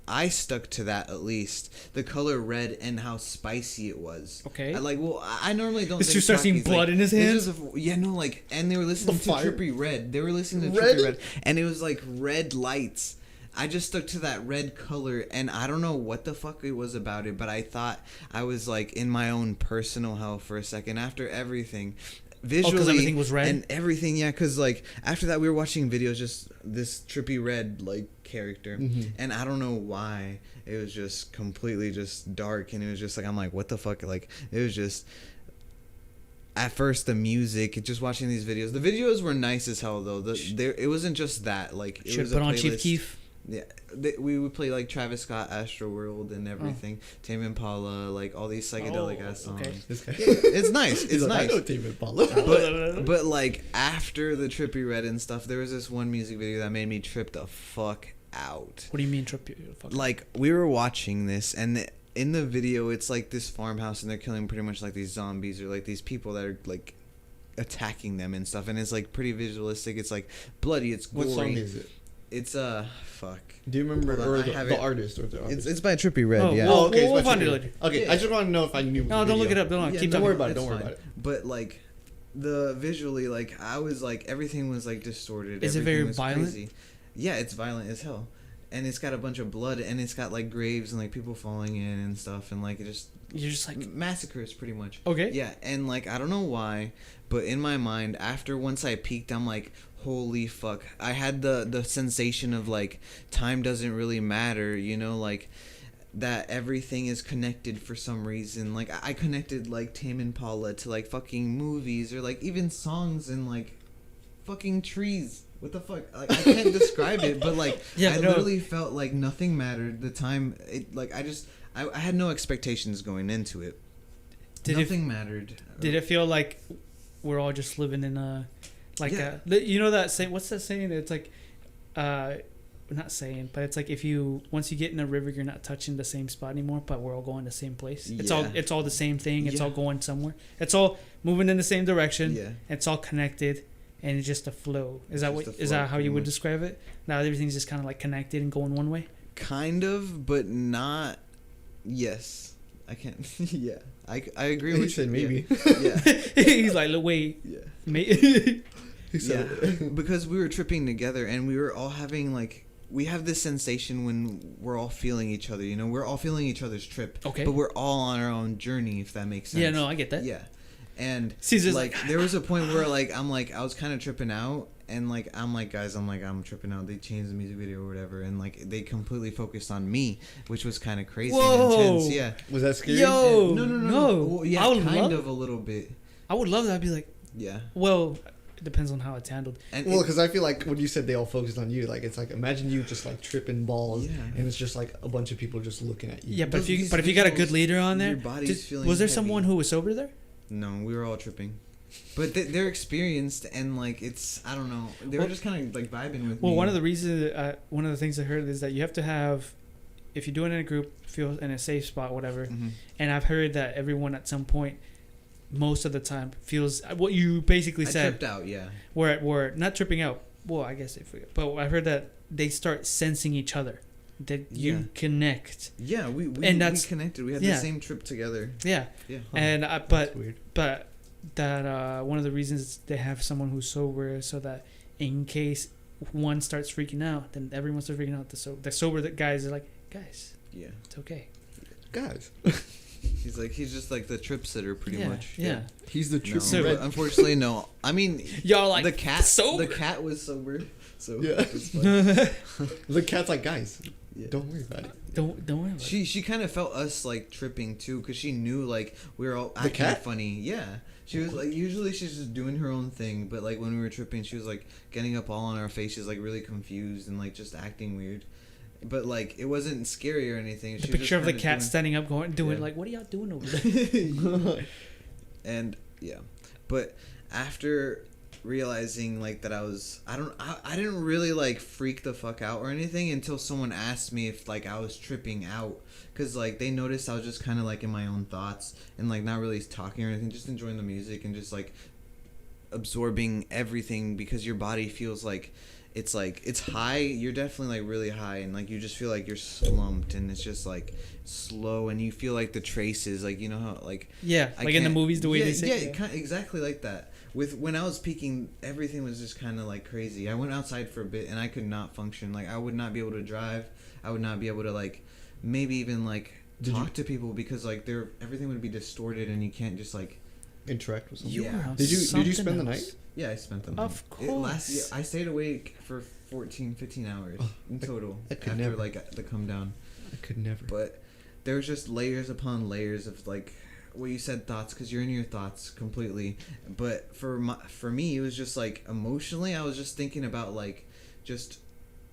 I stuck to that, at least the color red and how spicy it was. Okay. I normally don't. This think dude starts seeing Takis, blood in his hands? And they were listening The to fire. Trippy Red. They were listening to Red? Trippy Red, and it was like red lights. I just stuck to that red color, and I don't know what the fuck it was about it, but I thought I was like in my own personal hell for a second after everything. Visually, everything was red? and everything, yeah. Because like after that, we were watching videos, just this Trippy Red like character, and I don't know why it was just completely just dark, and it was just like I'm like, what the fuck? Like it was just. At first, the music, just watching these videos. The videos were nice as hell, though. It wasn't just that. Like it Should was put a on Chief playlist. Keef. Yeah, we would play like Travis Scott, Astro World, and everything. Tame Impala, like all these psychedelic ass songs. okay. This guy. It's nice. It's He's like, nice. I know Tame Impala. But like after the Trippy Red and stuff, there was this one music video that made me trip the fuck out. What do you mean, trip? Like we were watching this, and in the video, it's like this farmhouse, and they're killing pretty much like these zombies or like these people that are like attacking them and stuff, and it's like pretty visualistic. It's like bloody. It's gory. What song is it? It's fuck. Do you remember Hold on, the artist or the artist? It's by Trippie Redd. Oh, Yeah. well, okay, we'll find it later. Okay, Yeah. I just want to know if I knew. No, don't look it up. Don't Yeah, keep Don't talking. worry about it. it's Don't worry fine. about it. But like, the visually, like I was like everything was like distorted. Is it Everything very was violent? Crazy. Yeah, it's violent as hell, and it's got a bunch of blood, and it's got like graves and like people falling in and stuff, and like it just You're just like, massacres pretty much. okay. Yeah, and like I don't know why, but in my mind, after once I peaked, I'm like, holy fuck! I had the sensation of like time doesn't really matter, you know, like that everything is connected for some reason. Like I connected like Tame Impala to like fucking movies or like even songs and like fucking trees. What the fuck? Like I can't describe it, but like I literally felt like nothing mattered. The time, I had no expectations going into it. Nothing mattered. Did it feel like we're all just living in a, like Yeah. you know that saying? What's that saying? It's like, not saying, but it's like if you once you get in a river, you're not touching the same spot anymore, but we're all going the same place. It's all the same thing. It's all going somewhere. It's all moving in the same direction. Yeah. It's all connected, and it's just a flow. Is that how you would describe it? Now everything's just kind of like connected and going one way. Kind of, but not. Yes, I can't. Yeah, I agree with you. He said maybe. Yeah. He's like, wait, Yeah. mate. He said it. Because we were tripping together and we were all having like we have this sensation when we're all feeling each other. You know, we're all feeling each other's trip. Okay. But we're all on our own journey, if that makes sense. Yeah, no, I get that. Yeah. And Caesar's like there was a point where like I was kind of tripping out, and like guys, I'm tripping out. They changed the music video or whatever, and like they completely focused on me, which was kind of crazy Whoa. and intense. Yeah. Was that scary? Yo, No. Well, yeah, I would kind love, of a little bit. I would love that. I'd be like, Yeah. well, it depends on how it's handled. And Well, because I feel like when you said they all focused on you, like it's like imagine you just like tripping balls, Yeah. and it's just like a bunch of people just looking at you. Yeah, but These if you got a good visuals, leader on there, your body's feeling was there heavy. someone who was sober there? No, we were all tripping. But they're experienced, and like it's I don't know. They were just kind of like vibing with me. Well, one of the reasons, one of the things I heard is that you have to have, if you're doing it in a group, feel in a safe spot, whatever. Mhm. And I've heard that everyone at some point, most of the time, feels what you basically I said. tripped out, yeah. Where not tripping out. Well, I guess they forget. But I heard that they start sensing each other, that Yeah. you connect. Yeah, we And that's- we connected. We had yeah. the same trip together. Yeah. Yeah. And That's but weird. that one of the reasons they have someone who's sober is so that in case one starts freaking out, then everyone starts freaking out. The sober guys are like, guys, Yeah. it's okay. Guys, He's just like the trip sitter pretty Yeah, much. yeah. he's the No, trip. So- but unfortunately, no. I mean, Y'all like the cat. sober. The cat was sober. So Yeah. it was fun. The cat's like, guys, Yeah. don't worry about it. Don't worry about it. She kind of felt us like tripping too, because she knew like we were all The acting cat? funny. Yeah, she was like usually she's just doing her own thing, but like when we were tripping, she was like getting up all on our faces, like really confused and like just acting weird. But like it wasn't scary or anything. The She was picture of just the kinda cat standing up, doing Yeah. like, what are y'all doing over there? doing- and yeah, but after realizing like that I didn't really like freak the fuck out or anything until someone asked me if like I was tripping out, because like they noticed I was just kind of like in my own thoughts and like not really talking or anything, just enjoying the music and just like absorbing everything, because your body feels like it's high. You're definitely like really high, and like you just feel like you're slumped, and it's just like slow, and you feel like the traces, like you know how like Yeah, I like in the can't- movies, the way they say. yeah, exactly like that. When I was peaking, everything was just kind of like crazy. I went outside for a bit, and I could not function. Like I would not be able to drive. I would not be able to like maybe even like talk to people, because like everything would be distorted, and you can't just like Interact with someone. You Yeah. were on Did you something spend the else. night? Yeah, I spent the night. Of Yeah, course. I stayed awake for 15 hours in total I could after never. like the come down. I could never. But there's just layers upon layers of like what you said, thoughts, because you're in your thoughts completely. But for me, it was just like emotionally, I was just thinking about like just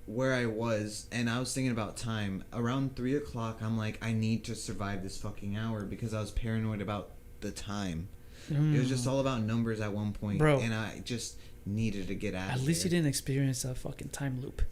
where I was, and I was thinking about time. Around 3 o'clock, I'm like, I need to survive this fucking hour, because I was paranoid about the time. It was just all about numbers at one point, Bro. and I just needed to get out. At least you didn't experience a fucking time loop.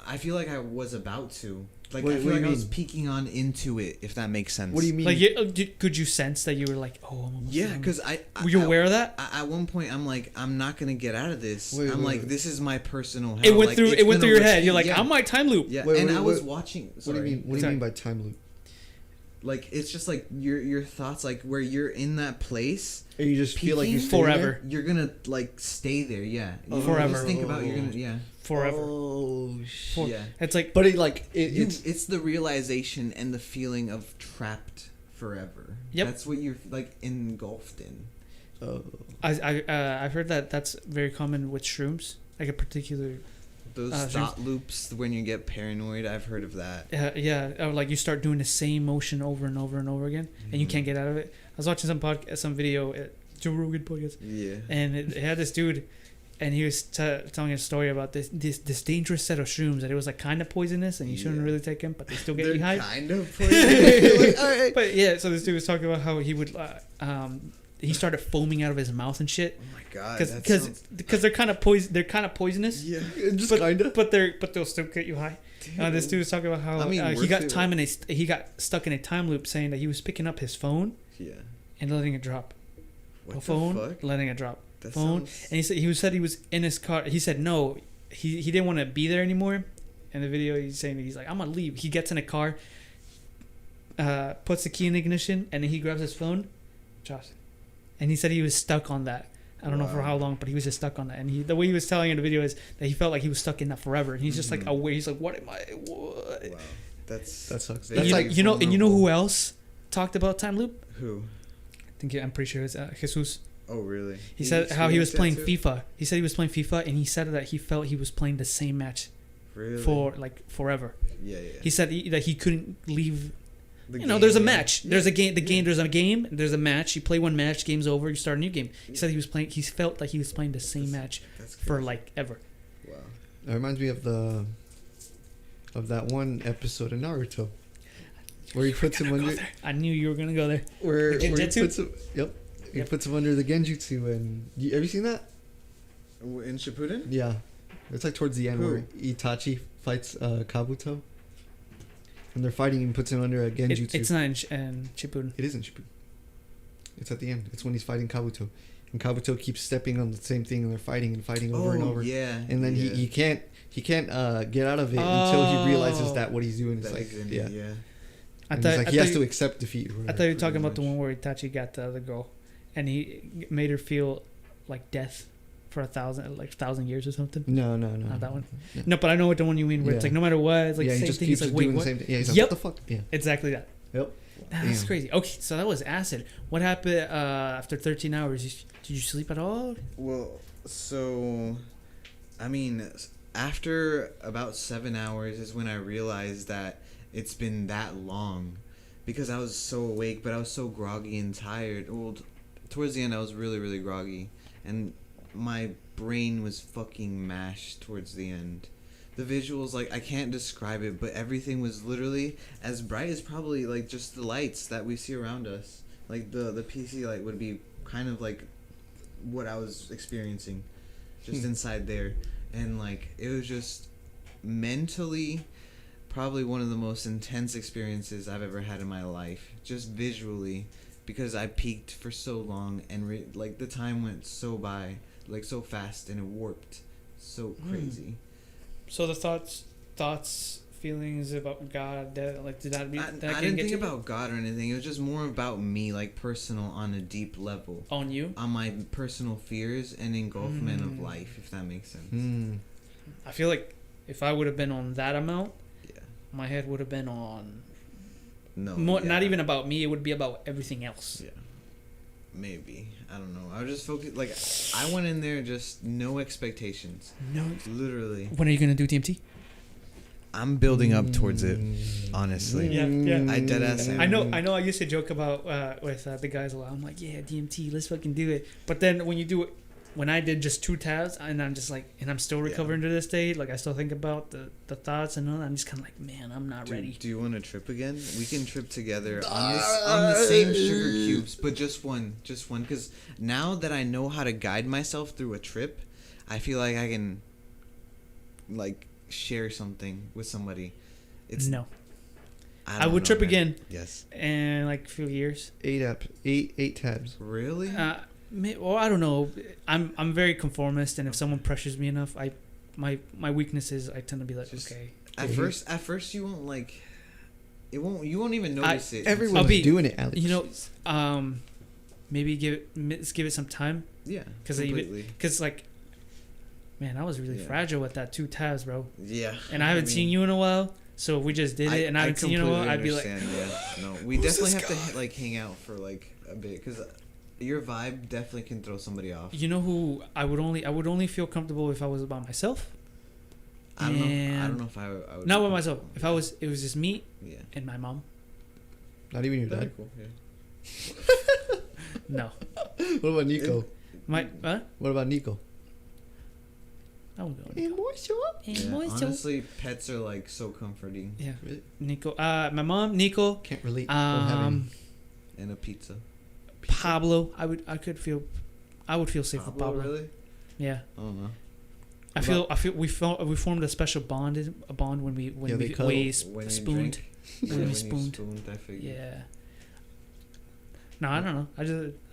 I feel like I was about to. Like, What I do feel you like I was mean? peeking on into it, if that makes sense. What do you mean? Like, could you sense that you were like, oh, I'm almost Yeah, done? because Were you aware of that? At one point, I'm like, I'm not gonna get out of this. Wait, I'm wait, like, wait. this is my personal hell. It went Like, through. it's It went gonna through your head. repeat- You're like, yeah. I might time loop. Yeah, Wait, and wait, I was wait. watching. What do Sorry. you mean? What do you Sorry. mean by time loop? Like, it's just like your thoughts, like where you're in that place. Or you just feel like you're Peaking? staying Forever. You're gonna like stay there. Yeah. You Forever. Just think about you're gonna. Yeah. Forever. Oh shit! Yeah. It's like, But it's It's the realization and the feeling of trapped forever. Yep. That's what you're like engulfed in. I've heard that that's very common with shrooms, like a particular. Those thought loops when you get paranoid. I've heard of that. Yeah, or like you start doing the same motion over and over and over again, and you can't get out of it. I was watching some video at Joe Rogan podcast, Yeah. and it had this dude, and he was telling a story about this dangerous set of shrooms that it was like kind of poisonous, and you shouldn't Yeah. really take them, but they still get They're you high. kind of poisonous. Like, all right. But yeah, so this dude was talking about how he would, he started foaming out of his mouth and shit, Oh my god. because they're kind of poisonous. Yeah. just But, kinda. but they'll still get you high. This dude was talking about how I mean, he worth got it. he got stuck in a time loop, saying that he was picking up his phone Yeah. and letting it drop. What the phone, fuck? letting it drop. That Phone, sounds- and he said he was in his car. He said no, he didn't want to be there anymore. In the video, he's saying he's like, I'm gonna leave. He gets in a car, puts the key in the ignition, and then he grabs his phone, Josh, and he said he was stuck on that. I don't know for Wow. how long, but he was just stuck on that. And the way he was telling in the video is that he felt like he was stuck in that forever. And he's just like Mhm. aware. He's like, what am I? What? Wow. That sucks. very And That's you know, and you know who vulnerable. else talked about time loop? Who? I'm pretty sure it's Jesus. Oh really? He said how he was playing experienced that FIFA. He said he was playing FIFA, and he said that he felt he was playing the same match too? Really? for like forever. Yeah. He said that he couldn't leave. The You know, game, there's a yeah. match. There's a game. There's a game. There's a match. You play one match. Game's over. You start a new game. He said he was playing. He felt like he was playing the same match That's for crazy. like ever. Wow. It reminds me of that one episode of Naruto where he puts him under. I knew you were gonna go there. Where The he genjutsu? puts him. Yep. He Yep. puts him under the genjutsu, and have you seen that? In Shippuden? Yeah, it's like towards the end Who? where Itachi fights Kabuto, and they're fighting and puts him under a genjutsu. It's not in Shippuden. It isn't Shippuden. It's at the end. It's when he's fighting Kabuto, and Kabuto keeps stepping on the same thing, and they're fighting and fighting over and over. Yeah. And then yeah. he can't get out of it until he realizes that what he's doing is That like he's in yeah. it, yeah. And he's like he has to accept defeat. or I whatever. thought you were talking pretty about the much. one where Itachi got the other girl, and he made her feel like death for 1,000 years or something. No. Not that one. No. No, but I know what the one you mean. Where it's Yeah. like no matter what, it's like Yeah, he same just thing. keeps It's like doing wait, the same what? thing. Yeah, he's like, Yep. what the fuck? Yeah. Exactly that. Yep. That's Damn. crazy. Okay, so that was acid. What happened after 13 hours? Did you sleep at all? Well, so, I mean, after about 7 hours is when I realized that it's been that long, because I was so awake, but I was so groggy and tired. Well, towards the end, I was really, really groggy, and my brain was fucking mashed towards the end. The visuals, like, I can't describe it, but everything was literally as bright as probably, like, just the lights that we see around us. Like, the PC light would be kind of like what I was experiencing just inside there. And, like, it was just mentally probably one of the most intense experiences I've ever had in my life, just visually, because I peaked for so long, and like the time went so by, like so fast, and it warped so crazy. So the thoughts, feelings about God, that like did that? I didn't think about God or anything. It was just more about me, like personal, on a deep level, on you. on my personal fears and engulfment of life, if that makes sense. Mm. I feel like if I would have been on that amount, Yeah. my head would have been on No. more. yeah. Not even about me. It would be about everything else. Yeah. Maybe. I don't know. I was just focused. Like, I went in there just no expectations. No. Literally. When are you gonna do DMT? I'm building up towards it, honestly. Yeah, yeah. I deadass am. I know. I used to joke about with the guys a lot. I'm like, yeah, DMT, let's fucking do it. But then when you do it, when I did just 2 tabs, and I'm just like, and I'm still recovering to this day. Like I still think about the thoughts and all that. I'm just kind of like, man, I'm not ready. Do you want to trip again? We can trip together on the same sugar cubes, but just one. Because now that I know how to guide myself through a trip, I feel like I can, like, share something with somebody. No. I don't would know, trip man. again Yes. in like a few years. 8 tabs. Really? Well, I don't know. I'm very conformist, and if someone pressures me enough, my weakness is I tend to be like, Just- okay. At first you won't like. You won't even notice it. Everyone's doing it, Alex. You know, maybe let's give it some time. Yeah. Because like, man, I was really fragile with that 2 tabs, bro. Yeah. And I haven't seen you in a while, so if we just did it, and I haven't seen you in a while, I'd be like, yeah. No, we definitely have to like hang out for like a bit because your vibe definitely can throw somebody off. you know who I would only feel comfortable if I was by myself. I don't know if I would. Not by myself. If it was just me Yeah. and my mom. Not even your dad. That'd be cool. Yeah. No. What about Nico? What? What about Nico? I won't go. Nico. Yeah, honestly, pets are like so comforting. Yeah. Really? Nico. My mom, Nico. Can't relate. And a pizza. Pablo. I would feel safe with Pablo. Really? Yeah. I don't know. I feel we formed a special bond when we When you spooned. When we spooned. I figured. Yeah. No, I don't know. I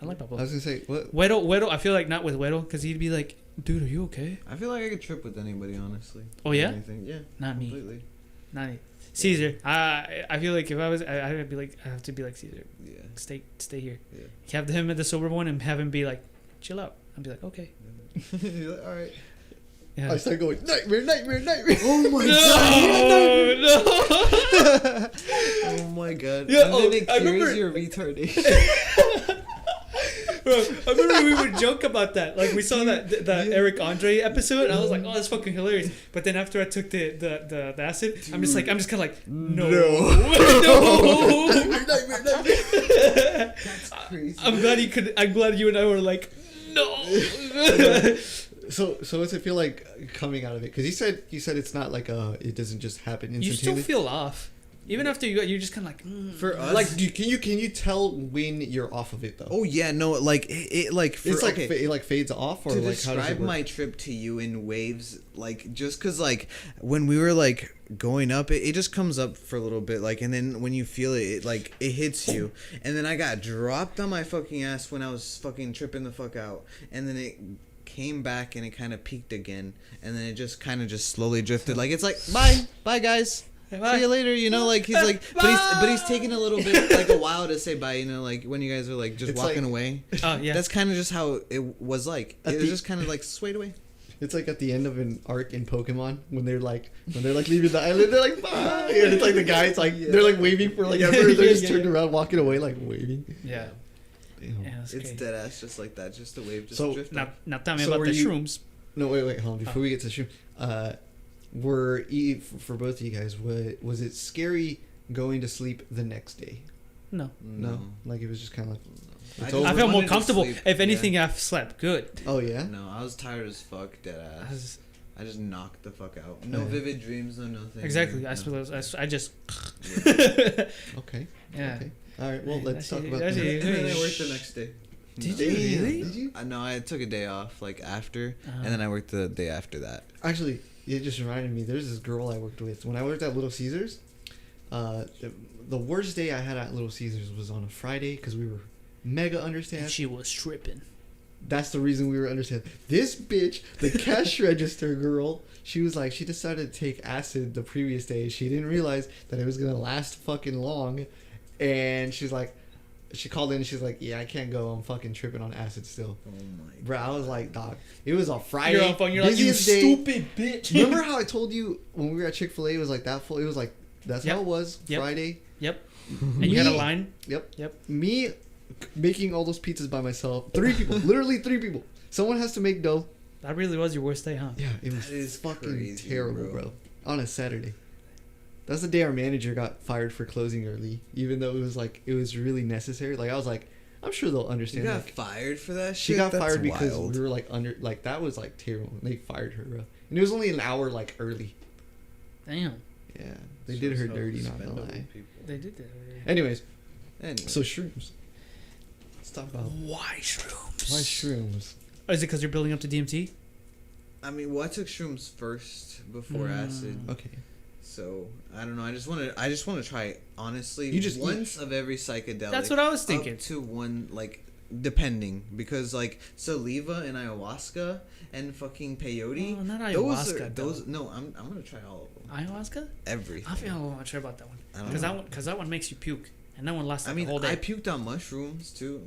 like Pablo. I was gonna say what? Wedo, I feel like not with Wedo because he'd be like, dude, are you okay? I feel like I could trip with anybody, honestly. Oh yeah. Anything. Yeah. Not me. Completely. Not me. Caesar. I feel like if I was, I'd be like, I have to be like Caesar. Yeah. Stay here. Yeah. Have him at the sober one and have him be like, chill out. I'd be like, okay. You're like, all right. Yeah. I start going nightmare. Oh my god. No. Oh my god. Yeah, and then it I cures remember- your retardation. Bro, I remember we would joke about that. Like we saw that Eric Andre episode, and I was like, "Oh, that's fucking hilarious." But then after I took the acid, I'm just kind of like, "No, no." That's crazy. I'm glad you and I were like, "No." So what's it feel like coming out of it? Because he said it's not like it doesn't just happen You instantaneously. still feel off, even after you're just kind of like. For us, Like, can you tell when you're off of it though? oh yeah, no, like it like for, It's like okay, it like fades off, or to like how does it describe work? my trip to you in waves, like just because like when we were like going up, it just comes up for a little bit, like, and then when you feel it like it hits you, and then I got dropped on my fucking ass when I was fucking tripping the fuck out, and then it came back and it kind of peaked again, and then it just kind of just slowly drifted. Like it's like bye guys. Bye. See you later, you know, like he's like, but he's taking a little bit like a while to say bye, you know, like when you guys are like just It's walking like- away. Oh yeah. That's kind of just how it was like. At It was the- just kind of like swayed away. It's like at the end of an arc in Pokemon when they're like leaving the island, they're like bye, and it's like the guys like they're like waving for like ever, they're just turned around walking away like waving. Yeah. Damn. Yeah, that's It's crazy. dead ass, just like that, just the wave, just So, drifting. Now tell me So about were the you- shrooms. No, wait, hold on. Before we get to shoot, for both of you guys, was it scary going to sleep the next day? No. No, like it was just kind of like. I It's just over. I felt more wanted to comfortable. sleep, If yeah. anything, I've slept good. Oh yeah. No, I was tired as fuck, dead I ass. was- I just knocked the fuck out. No Yeah. vivid dreams, no nothing. Exactly. No. I suppose I just. Okay. Yeah. Okay. All right. Well, let's talk about that's that. it. And then I worked the next day. Did No. you really? Did you? No, I took a day off like after, Uh-huh. and then I worked the day after that. Actually, it just reminded me. There's this girl I worked with when I worked at Little Caesars. The worst day I had at Little Caesars was on a Friday because we were mega And understaffed. she was tripping. That's the reason we were understaffed. This bitch, the cash register girl, she was like, she decided to take acid the previous day. She didn't realize that it was gonna last fucking long, and she's like, she called in and she's like, yeah, I can't go. I'm fucking tripping on acid still. Oh my. Bro, I was like, dog, it was a Friday. You're on phone. You're like, you busiest day. stupid bitch. Remember how I told you when we were at Chick-fil-A, it was like that full? It was like, that's Yep. how it was, Yep. Friday. Yep. And you had a Me- line. Yep. Yep. Me making all those pizzas by myself. 3 people. Literally 3 people. Someone has to make dough. That really was your worst day, huh? Yeah, it was That is fucking crazy, terrible, bro. On a Saturday. That's the day our manager got fired for closing early, even though it was really necessary. Like I was like, I'm sure they'll You understand. got Like, fired for that shit? she got That's fired because wild. we were like that was like terrible. They fired her, bro. And it was only an hour like early. Damn. Yeah, they did her So dirty, not gonna expendable lie. people. They did that. Anyways, Anyway. so shrooms. Let's talk about Why shrooms? why shrooms. Oh, is it because you're building up to DMT? I mean, well, I took shrooms first before acid. Okay. So I don't know. I just want to try honestly. You just once of every psychedelic. That's what I was thinking. Up to one, like, depending, because like saliva and ayahuasca and fucking peyote. Oh, not ayahuasca. Those no. I'm gonna try all of them. Ayahuasca. Everything. I feel I want to try about that one. I don't Because know. that one makes you puke, and that one lasts like a whole day. I puked on mushrooms too.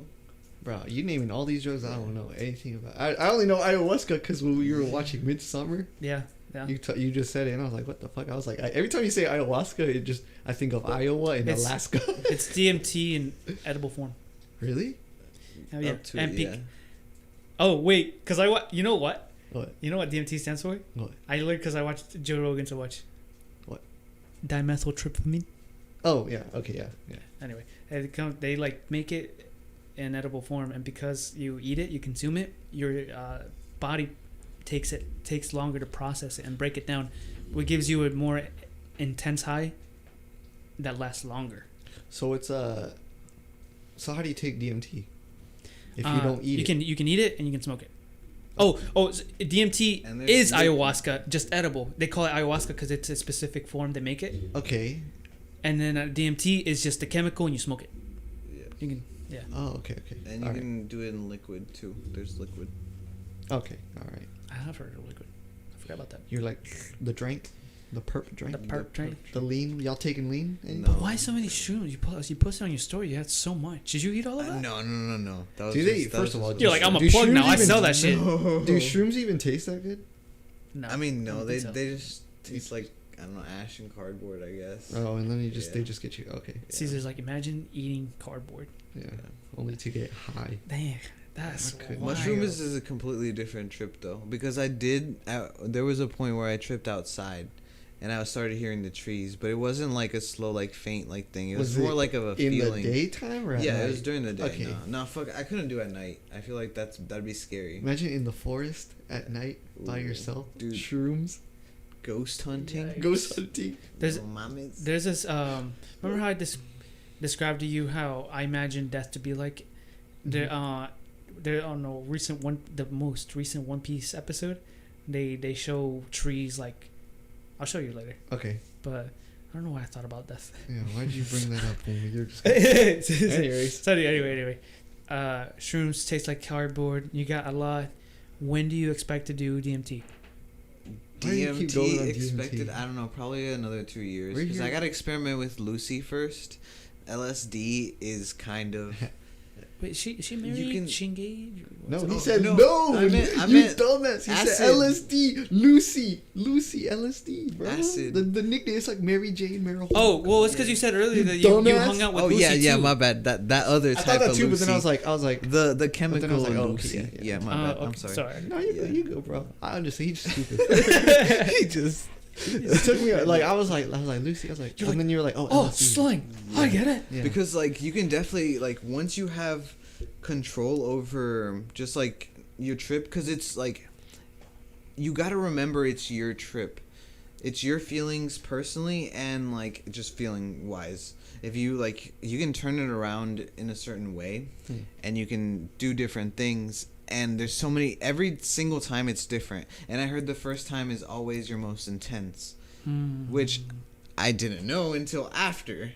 Bro, you naming all these drugs, I don't know anything about. I only know ayahuasca because when we were watching Midsummer, Yeah. you just said it, and I was like, what the fuck? I was like, every time you say ayahuasca, I think of Iowa and Alaska. It's DMT in edible form. Really? Oh, yeah. Up to And it, peak. yeah. Oh wait, because you know what? What? You know what DMT stands for? What? I learned because I watched Joe Rogan so much. What? Dimethyltryptamine. Oh yeah. Okay. Yeah. Anyway, they like make it in edible form, and because you eat it, you consume it, your body takes longer to process it and break it down, which gives you a more intense high that lasts longer. So it's So how do you take DMT? If you don't eat it, you can eat it and you can smoke it. So DMT is ayahuasca, just edible. They call it ayahuasca because it's a specific form they make it. Okay. And then DMT is just a chemical and you smoke it. Yeah. You can, yeah. Oh, okay. And you can do it in liquid too. There's liquid. Okay. All right. I have heard of liquid. I forgot about that. You're like the drink, the perp drink, The perp drink. the lean. Y'all taking lean? No. But why so many shrooms? You posted on your story. You had so much. Did you eat all of that? No. That was Do they- just- that first was of all, just- You're like, I'm a Do plug shrooms now. I even- sell that shit. Do shrooms even taste that good? No. I mean, no. don't They think so. they just taste like, I don't know, ash and cardboard, I guess. Oh, and then they Yeah. just get you. Okay. Caesar's like, imagine eating cardboard. Yeah. Only to get high. Dang, that's Okay. wild. Mushroom is a completely different trip though, because there was a point where I tripped outside, and I started hearing the trees, but it wasn't like a slow, like faint, like thing. It was more like of a in feeling. the daytime or at Yeah, night? it was during the day. Okay. No, fuck, I couldn't do it at night. I feel like that'd be scary. Imagine in the forest at night by Ooh, yourself. dude. Shrooms. Ghost hunting. Yikes. Ghost hunting. There's No mames. there's this remember how I described to you how I imagine death to be like. There on the most recent One Piece episode, they show trees like, I'll show you later, Okay. but I don't know why I thought about death. Yeah. Why did you bring that up when you're just? Anyways. So anyway, shrooms taste like cardboard. You got a lot. When do you expect to do DMT? Why do you keep going on DMT expected, DMT? I don't know, probably another 2 years. We're Because I here- got to experiment with Lucy first. LSD is kind of... Wait, she married? can- She engaged? No, What's he up? said no, no. I meant you dumbass. He acid. said LSD. Lucy, LSD, bro. Acid. The nickname is like Mary Jane, marijuana. Oh, well, it's because you said earlier You that you dumbass. hung out with Oh, Lucy yeah, too. my bad. That other I type thought that of too, Lucy. but then I was like, The chemical I was like, oh, okay, Lucy. yeah. My bad. I'm Okay, sorry. no, you go, Yeah. you go, bro. I understand. He's stupid. He just... It took me like I was like Lucy. I was like, and then you were like, oh, Oh, LSD. slang. I get it. Yeah. Because, like, you can definitely, like, once you have control over just, like, your trip, because it's, like, you got to remember it's your trip. It's your feelings personally and, like, just feeling-wise. If you, like, you can turn it around in a certain way, and you can do different things, and there's so many, every single time it's different. And I heard the first time is always your most intense, which I didn't know until after,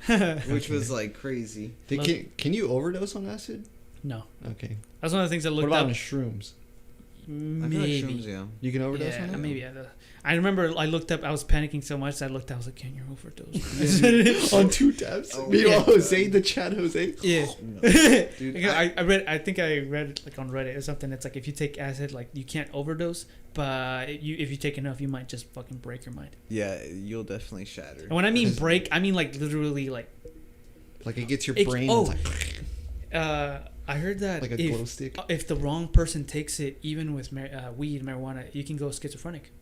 which was like crazy. Can you overdose on acid? No. Okay. That's one of the things I What looked about up. on shrooms? I feel like Maybe. shrooms, yeah. You can overdose Yeah, on it? maybe. I remember I looked up, I was panicking so much, I looked up, I was like, can you overdose? On 2 tabs. Oh, Meanwhile, yeah. Jose, the chat Jose. Yeah. No. Dude, Because I think I read like on Reddit or something. It's like if you take acid, like you can't overdose, but if you take enough, you might just fucking break your mind. yeah, you'll definitely shatter. And when I mean break, I mean like literally like. Like it gets your It- brain. oh. It's like, I heard that like a glow stick. if the wrong person takes it, even with weed, marijuana, you can go schizophrenic.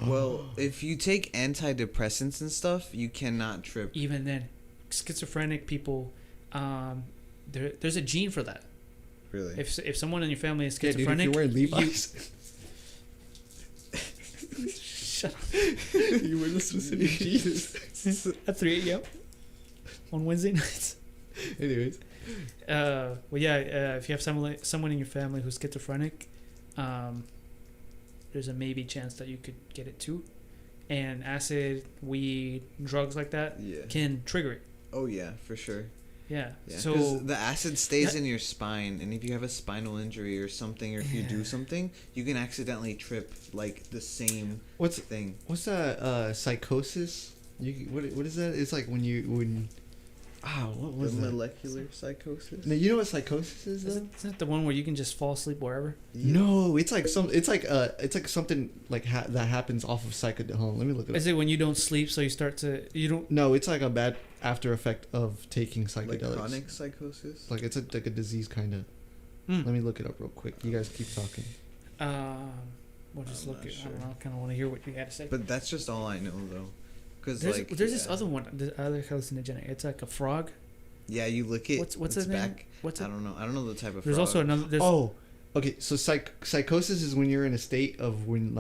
Well, if you take antidepressants and stuff, you cannot trip. Even then, schizophrenic people, there's a gene for that. Really? If someone in your family is Yeah, dude, if schizophrenic, you're wearing Levi's, shut up. you wear the specific jeans. At 3 a.m. on Wednesday nights. Anyways, Well, yeah. If you have someone in your family who's schizophrenic, there's a maybe chance that you could get it too. And acid, weed, drugs like that can trigger it. Oh yeah, for sure. Yeah. Yeah, So the acid stays in your spine, and if you have a spinal injury or something, or if you do something, you can accidentally trip like the same thing. What's that? Psychosis? What is that? It's like when what was that? Molecular psychosis? No, you know what psychosis is though? isn't that the one where you can just fall asleep wherever? Yeah. No, it's like something like that happens off of psychedelics. Hold on, let me look it up. Is it when you don't sleep, so you don't? No, it's like a bad after effect of taking psychedelics. Like chronic psychosis? Like it's like a disease kind of. Let me look it up real quick. You guys keep talking. We'll just look. Sure. I don't know. I kind of want to hear what you had to say. But that's just all I know though. Cause there's this other one, the other hallucinogenic. It's like a frog. Yeah, you lick it. What's its his name? back. I don't know. I don't know the type of. There's frog. also another. Okay. So psychosis is when you're in a state of when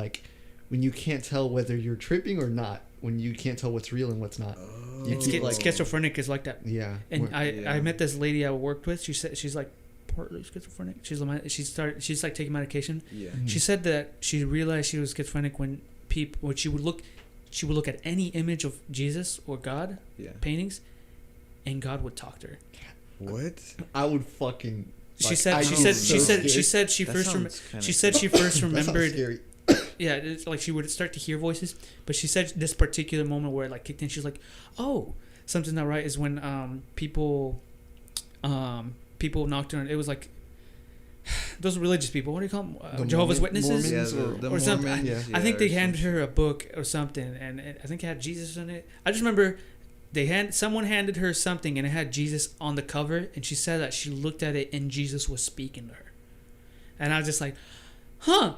you can't tell whether you're tripping or not. When you can't tell what's real and what's not. Oh. You keep, schizophrenic is like that. Yeah. And I met this lady I worked with. She said she's like partly schizophrenic. She's like taking medication. Yeah. Mm-hmm. She said that she realized she was schizophrenic when she would look at any image of Jesus or God paintings, and God would talk to her. What? I would fucking. She said she first remembered. Yeah, it's like she would start to hear voices, but she said this particular moment where it like kicked in. She's like, "Oh, something's not right." Is when people knocked on. It was like those religious people. What do you call them? Jehovah's Witnesses, or something. Yeah. I think they handed her a book or something, and I think it had Jesus in it. I just remember someone handed her something, and it had Jesus on the cover, and she said that she looked at it, and Jesus was speaking to her, and I was just like, "Huh."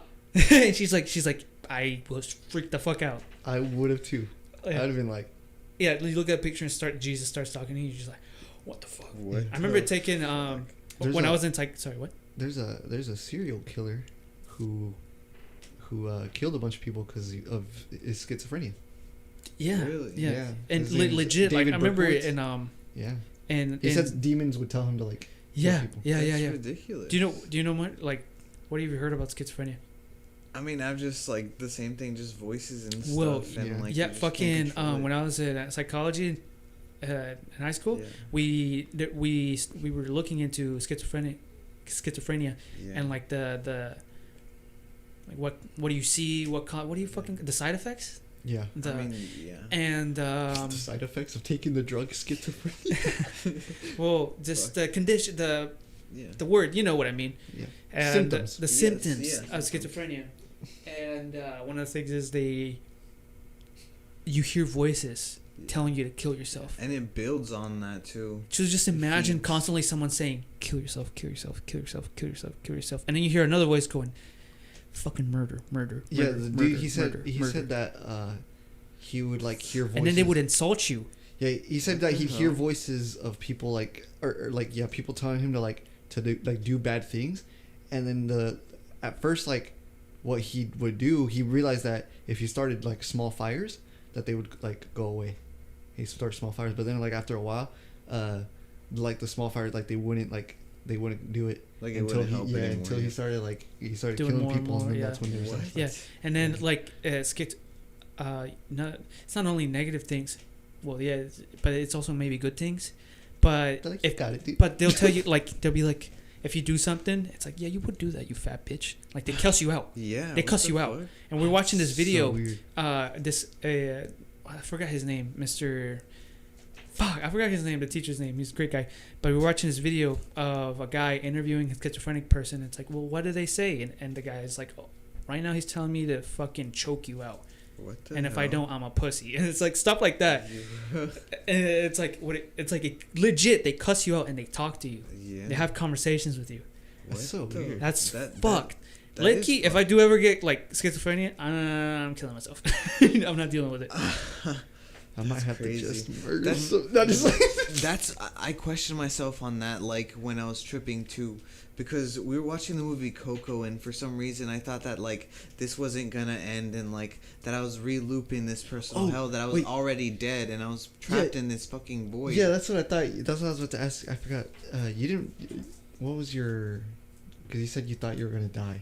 And she's like, I was freaked the fuck out. I would have too. Yeah. I'd have been like, yeah. You look at a picture and Jesus starts talking to you. You're just like, what the fuck? What I remember taking when I was in sorry, what? There's a serial killer who killed a bunch of people because of his schizophrenia. Yeah, really? Yeah. And legit, like I remember it in yeah. And he said demons would tell him to like yeah, kill people. yeah. Ridiculous. Do you know what what have you heard about schizophrenia? I mean, I've just like the same thing, just voices and stuff. Well, and, like, yeah, fucking. When I was in psychology in high school, we were looking into schizophrenia, and like the like what do you see? What do you fucking the side effects? Yeah. And the side effects of taking the drug schizophrenia. Well, just the condition, the word, you know what I mean. Yeah. And symptoms. The symptoms of schizophrenia. And one of the things is you hear voices telling you to kill yourself. And it builds on that too. So just imagine constantly someone saying, kill yourself, kill yourself, kill yourself, kill yourself, kill yourself. And then you hear another voice going, fucking murder. Yeah, the dude, he said that he would like hear voices. And then they would insult you. Yeah, he said that he'd hear voices of people like or like people telling him to do bad things, and then at first like what he would do, he realized that if he started like small fires, that they would like go away. He started small fires, but then like after a while, like the small fires like they wouldn't do it like until he started doing killing people, and then that's when they were and then like it's not only negative things, well but it's also maybe good things, but but they'll tell you like they'll be like, if you do something, it's like, yeah, you would do that, you fat bitch. Like they cuss you out. Yeah, they cuss you out. And we're watching this video. So I forgot his name, Mr. Fuck, I forgot his name, the teacher's name. He's a great guy. But we're watching this video of a guy interviewing a schizophrenic person. It's like, well, what do they say? And the guy is like, oh, right now he's telling me to fucking choke you out. What the and hell? If I don't, I'm a pussy. And it's like stuff like that. And it's like legit. They cuss you out and they talk to you. Yeah. They have conversations with you. That's so weird. That's fucked. Key, if I do ever get like schizophrenia, I'm killing myself. I'm not dealing with it. I might have crazy. To just murder. I question myself on that, like when I was tripping too, because we were watching the movie Coco, and for some reason I thought that like this wasn't gonna end, and like that I was re-looping this personal hell, that I was already dead and I was trapped in this fucking void. Yeah, that's what I thought. That's what I was about to ask. I forgot. You didn't. What was your? Because you said you thought you were gonna die.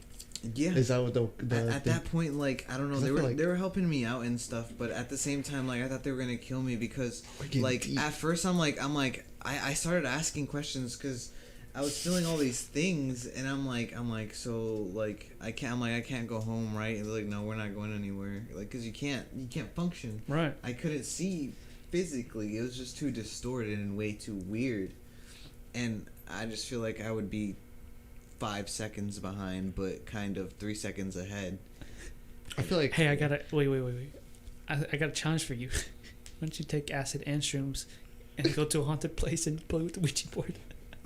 Yeah. Is that what the at that point, like, I don't know, 'Cause I feel like- they were helping me out and stuff, but at the same time, like, I thought they were gonna kill me because, like, deep. at first I started asking questions because I was feeling all these things, and I'm like, so, like, I can't go home, right? And they're like, no, we're not going anywhere, like, cause you can't function. Right. I couldn't see physically. It was just too distorted and way too weird, and I just feel like I would be 5 seconds behind, but kind of 3 seconds ahead. I feel like Hey, I got a wait. I got a challenge for you. Why don't you take acid and shrooms and go to a haunted place and play with the Ouija board?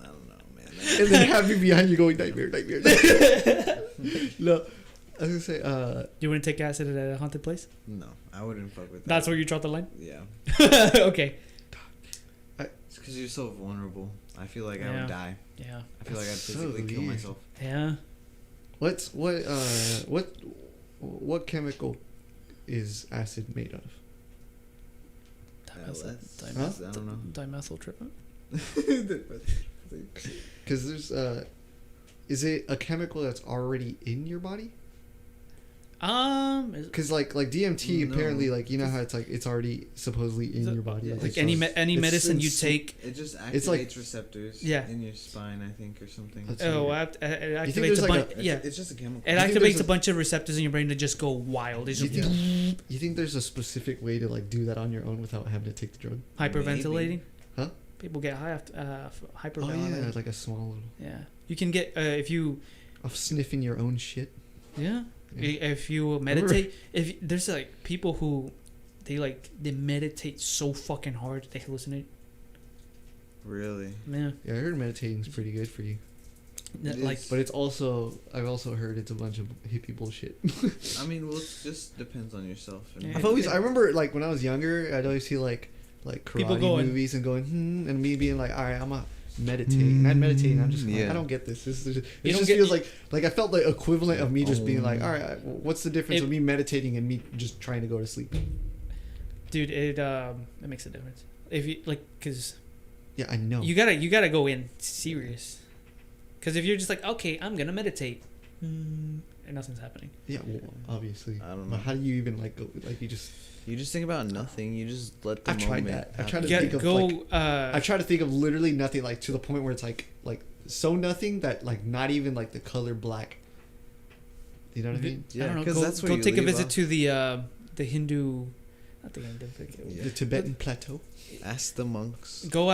I don't know, man. and then have me behind you going nightmare. No, I was gonna say You wouldn't take acid at a haunted place? No, I wouldn't fuck with that. That's where you draw the line? Yeah. Okay. It's because you're so vulnerable. I feel like I Yeah. would die. Yeah. I feel like I'd So physically kill weird. myself. Yeah. what chemical is acid made of? I don't know. Dimethyltryptamine. Because there's is it a chemical that's already in your body? Because like DMT No. apparently, like, you know how it's like it's already supposedly in So- your body. Yeah, like it's any just- any it's medicine you ins- take. It just activates It's like- receptors Yeah. in your spine, I think, or something. That's Oh, weird. it You think activates there's a like bunch. a- Yeah. It's just a chemical. It You think there's activates a bunch of receptors in your brain that just go wild. It's You just think, you think there's a specific way to like do that on your own without having to take the drug? hyperventilating. Huh? People get high after Oh hyperventilating. yeah, like a small little Yeah. You can get if you of sniffing your own shit. yeah. Yeah. If you meditate, if there's like people who they meditate so fucking hard they hallucinate. Really? Yeah. Yeah, I heard meditating's pretty good for you, It Like is. but it's also I've also heard it's a bunch of hippie bullshit. I mean, well, it just depends on yourself. And Yeah. I remember like when I was younger, I'd always see like People karate going- movies and going and me being like, all right, I'm a meditate, and I'd meditate, and I'm just like, Yeah. I don't get this. This is just, You it don't just get- feels like I felt the equivalent of me just being like, Oh. all right, what's the difference It- of me meditating and me just trying to go to sleep? dude, it makes a difference. If you like, cause Yeah, I know. you gotta go in serious. Cause if you're just like, okay, I'm gonna meditate, and nothing's happening. Yeah, well, obviously. I don't But know. how do you even like go? Like you just. You just think about nothing. You just let the I've tried moment that. I've happen. tried to You think gotta of go. like. I try to think of literally nothing, like to the point where it's like so nothing that like not even like the color black. You know what I mean? I don't know. because Go, that's where go you take a leave visit off. to the Hindu. Not the Hindu. Yeah. The Tibetan plateau. Ask the monks. Go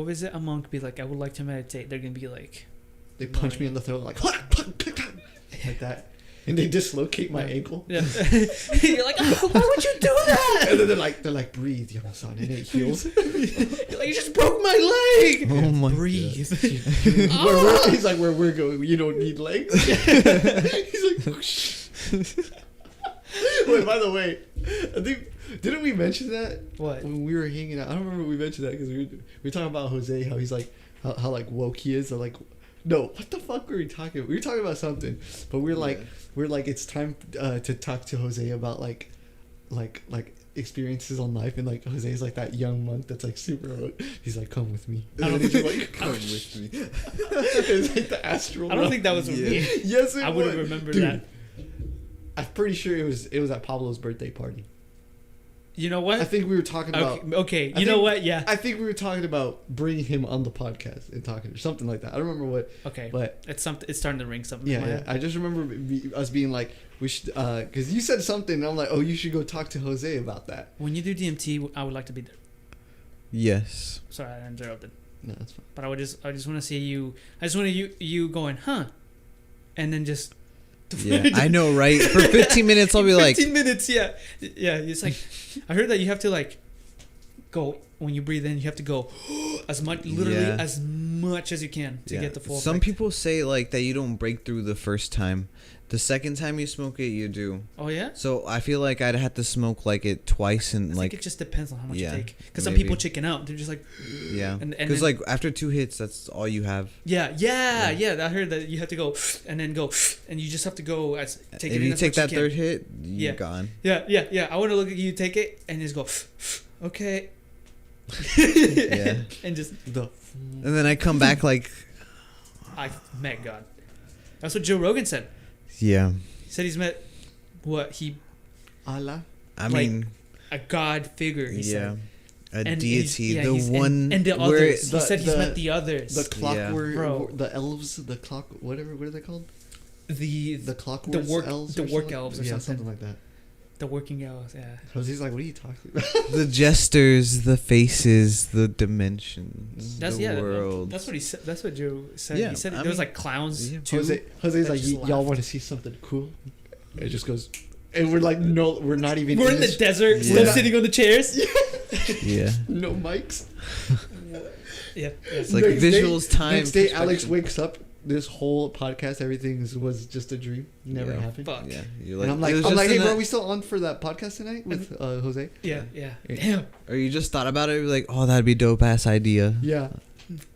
visit a monk. Be like, I would like to meditate. They're gonna be like, They punch me in the throat like like that, and they dislocate my ankle. yeah. You're like, oh, why would you do that? And then they're like, breathe, young son, and it heals. You're like, you just broke my leg. Oh my Breathe. He's like, where we're going, you don't need legs. He's like, whoosh. Wait, by the way, I think didn't we mention that What? when we were hanging out? I don't remember if we mentioned that because we were talking about Jose, how he's like how like woke he is. Or like, no, what the fuck were we talking about? We were talking about something, but we're like it's time to talk to Jose about like experiences on life, and like Jose's like that young monk that's like super. He's like, come with me. I don't And he's think- like, Come with me. it's like the astral. I don't think that was with Yeah. me. Yes, it I would wouldn't remember Dude, that. I'm pretty sure it was at Pablo's birthday party. You know what? I think we were talking about. Okay. I You know think- what? Yeah. I think we were talking about bringing him on the podcast and talking or something like that. I don't remember what, Okay. but It's something. It's starting to ring something. in my yeah. head. I just remember us being like, we should, because you said something, and I'm like, oh, you should go talk to Jose about that. When you do DMT, I would like to be there. Yes. Sorry, I interrupted. No, that's fine. But I just want to see you. I just want you going, huh? And then just. Yeah, I know, right? For 15 minutes, I'll be like, 15 minutes, yeah. Yeah, it's like, I heard that you have to, like, go, when you breathe in, you have to go as much, literally Yeah. as much as you can to yeah. get the full Some effect. people say like that you don't break through the first time. The second time you smoke it, you do. Oh, yeah? So I feel like I'd have to smoke like it twice and I like think it just depends on how much yeah, you take. Because some maybe. people chicken out. They're just like, yeah, and because then- like after 2 hits, that's all you have. yeah. I heard that you have to go and then go, and you just have to go as take it If in you as take much as that you can. third hit, you're Yeah. gone. Yeah. I want to look at you take it and just go, okay. Yeah. And just, The And then I come back like, I met God. That's what Joe Rogan said. Yeah. He said he's met Allah. I Like, mean, a god figure. He said. a And deity, he's- yeah, the he's- one and the where others. He said he's met the others. The clockwork, Bro. the elves, the clock, whatever. What are they called? the The clockwork elves. the or work something? elves or yeah, something. like that. The working elves. Yeah. Jose's like, what are you talking about? the gestures, the faces, the dimensions, That's the world. That's what he said. That's what Joe said. Yeah, He said I there was mean, like clowns yeah. too. Jose's that like, just y'all laughed. want to see something cool? It just goes, and we're like, no, we're not even. We're in the this- desert, Yeah. still sitting on the chairs. Yeah. No mics. Yeah. It's like Next day- visuals, time. Next day, Alex perspective. wakes up. This whole podcast, everything was just a dream. Never Yeah. happened. Fuck. Yeah, you're And I'm it was like, just hey, in bro, that- we still on for that podcast tonight with Jose? Yeah. Damn. or you just thought about it, you're like, oh, that'd be dope ass idea. Yeah.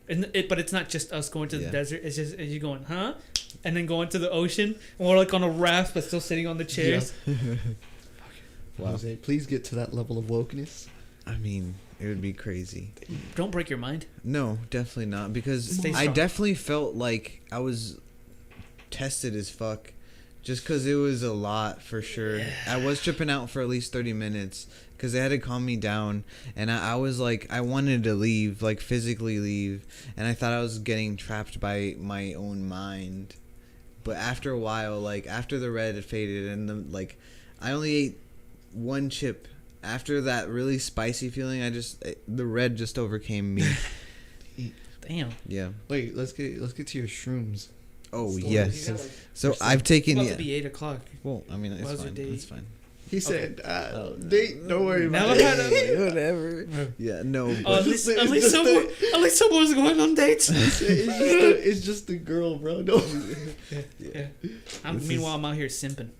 But it's not just us going to the Yeah. desert. It's just you going, huh? And then going to the ocean, and we're like on a raft, but still sitting on the chairs. Wow. Jose, please get to that level of wokeness. I mean, it would be crazy. Don't break your mind. No, definitely not, because Stay I strong. definitely felt like I was tested as fuck, just because it was a lot for sure. I was tripping out for at least 30 minutes because they had to calm me down, and I was like, I wanted to leave, like physically leave, and I thought I was getting trapped by my own mind. But after a while, like after the red had faded and I only ate one chip. After that really spicy feeling, the red just overcame me. Damn. Yeah. Wait, let's get to your shrooms. Oh Story. yes. You got, like, So I've taken about yeah. to be 8 o'clock. Well, I mean, What it's was your fine. day? It's fine. He said, Oh, date, don't worry about Never had it. a- Whatever. Yeah. No. Oh, But at least, it's at least just someone, at least someone's going on dates. It's just the girl, bro. No. Yeah. This Meanwhile, I'm out here simping.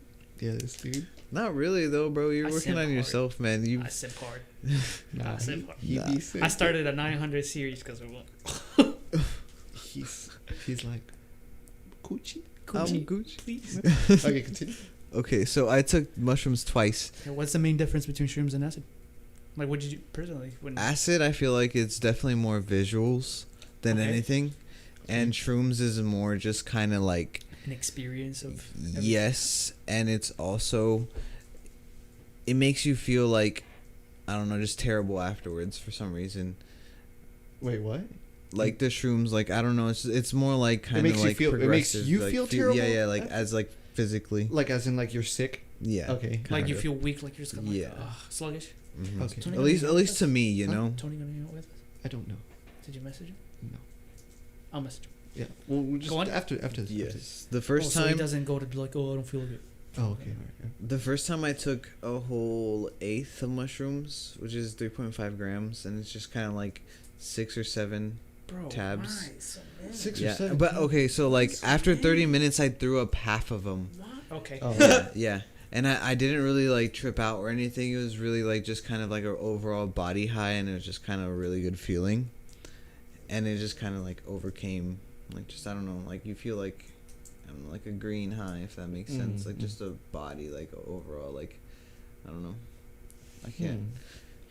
Yeah, this dude. not really though, bro. You're I working simp on hard. yourself, man. You. I simp hard. Nah, simp hard. he Nah. be I simping. started a 900 series because of what? He's like, Gucci. Gucci, Gucci. please. Okay, continue. Okay, so I took mushrooms twice. Yeah, what's the main difference between shrooms and acid? Like, what did you personally? When, Acid, I feel like it's definitely more visuals than Okay. anything, and shrooms is more just kind of like an experience of everything? yes, and it's also it makes you feel like I don't know, just terrible afterwards for some reason. Wait, what? Like the shrooms, like I don't know, it's more like kind of makes you like feel- it makes progressive, you like, feel terrible Yeah, yeah, like after? as like physically. Like, as in, like, you're sick? Yeah. Okay. Like you kinda. feel weak, like you're just kind of Yeah. like, sluggish. Mhm. Okay. Tony At least gonna hang out to with me, you Huh? know. us? Tony gonna hang out with us? I don't know. Did you message him? No. I'll message him. Yeah. Well, we'll just Go on. after this. Yes. The first So he time doesn't go to be like, oh, I don't feel good. Oh, okay. All right. The first time I took a whole eighth of mushrooms, which is 3.5 grams, and it's just kind of like 6 or 7 Bro, tabs. why so many? 6 or Yeah, 7. but okay, so like So after 30 many. minutes, I threw up half of them. What? Okay. Oh. Yeah, yeah, and I didn't really like trip out or anything. It was really like just kind of like an overall body high, and it was just kind of a really good feeling, and it just kind of like overcame, like just I don't know, like you feel like I don't know, like a green high, if that makes sense. Like Mm. just a body, like overall, like I don't know, I can't.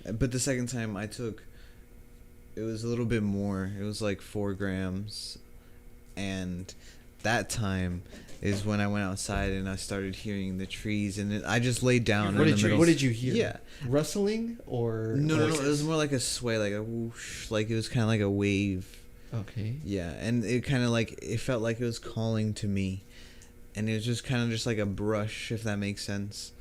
Hmm. But the second time I took, it was a little bit more. It was like 4 grams, and that time is when I went outside and I started hearing the trees, and I just laid down What in did the you middle. What did you hear? Yeah. Rustling or No, no, no. voices? It was more like a sway, like a whoosh, like it was kind of like a wave. Okay. Yeah, and it kind of like it felt like it was calling to me, and it was just kind of just like a brush, if that makes sense.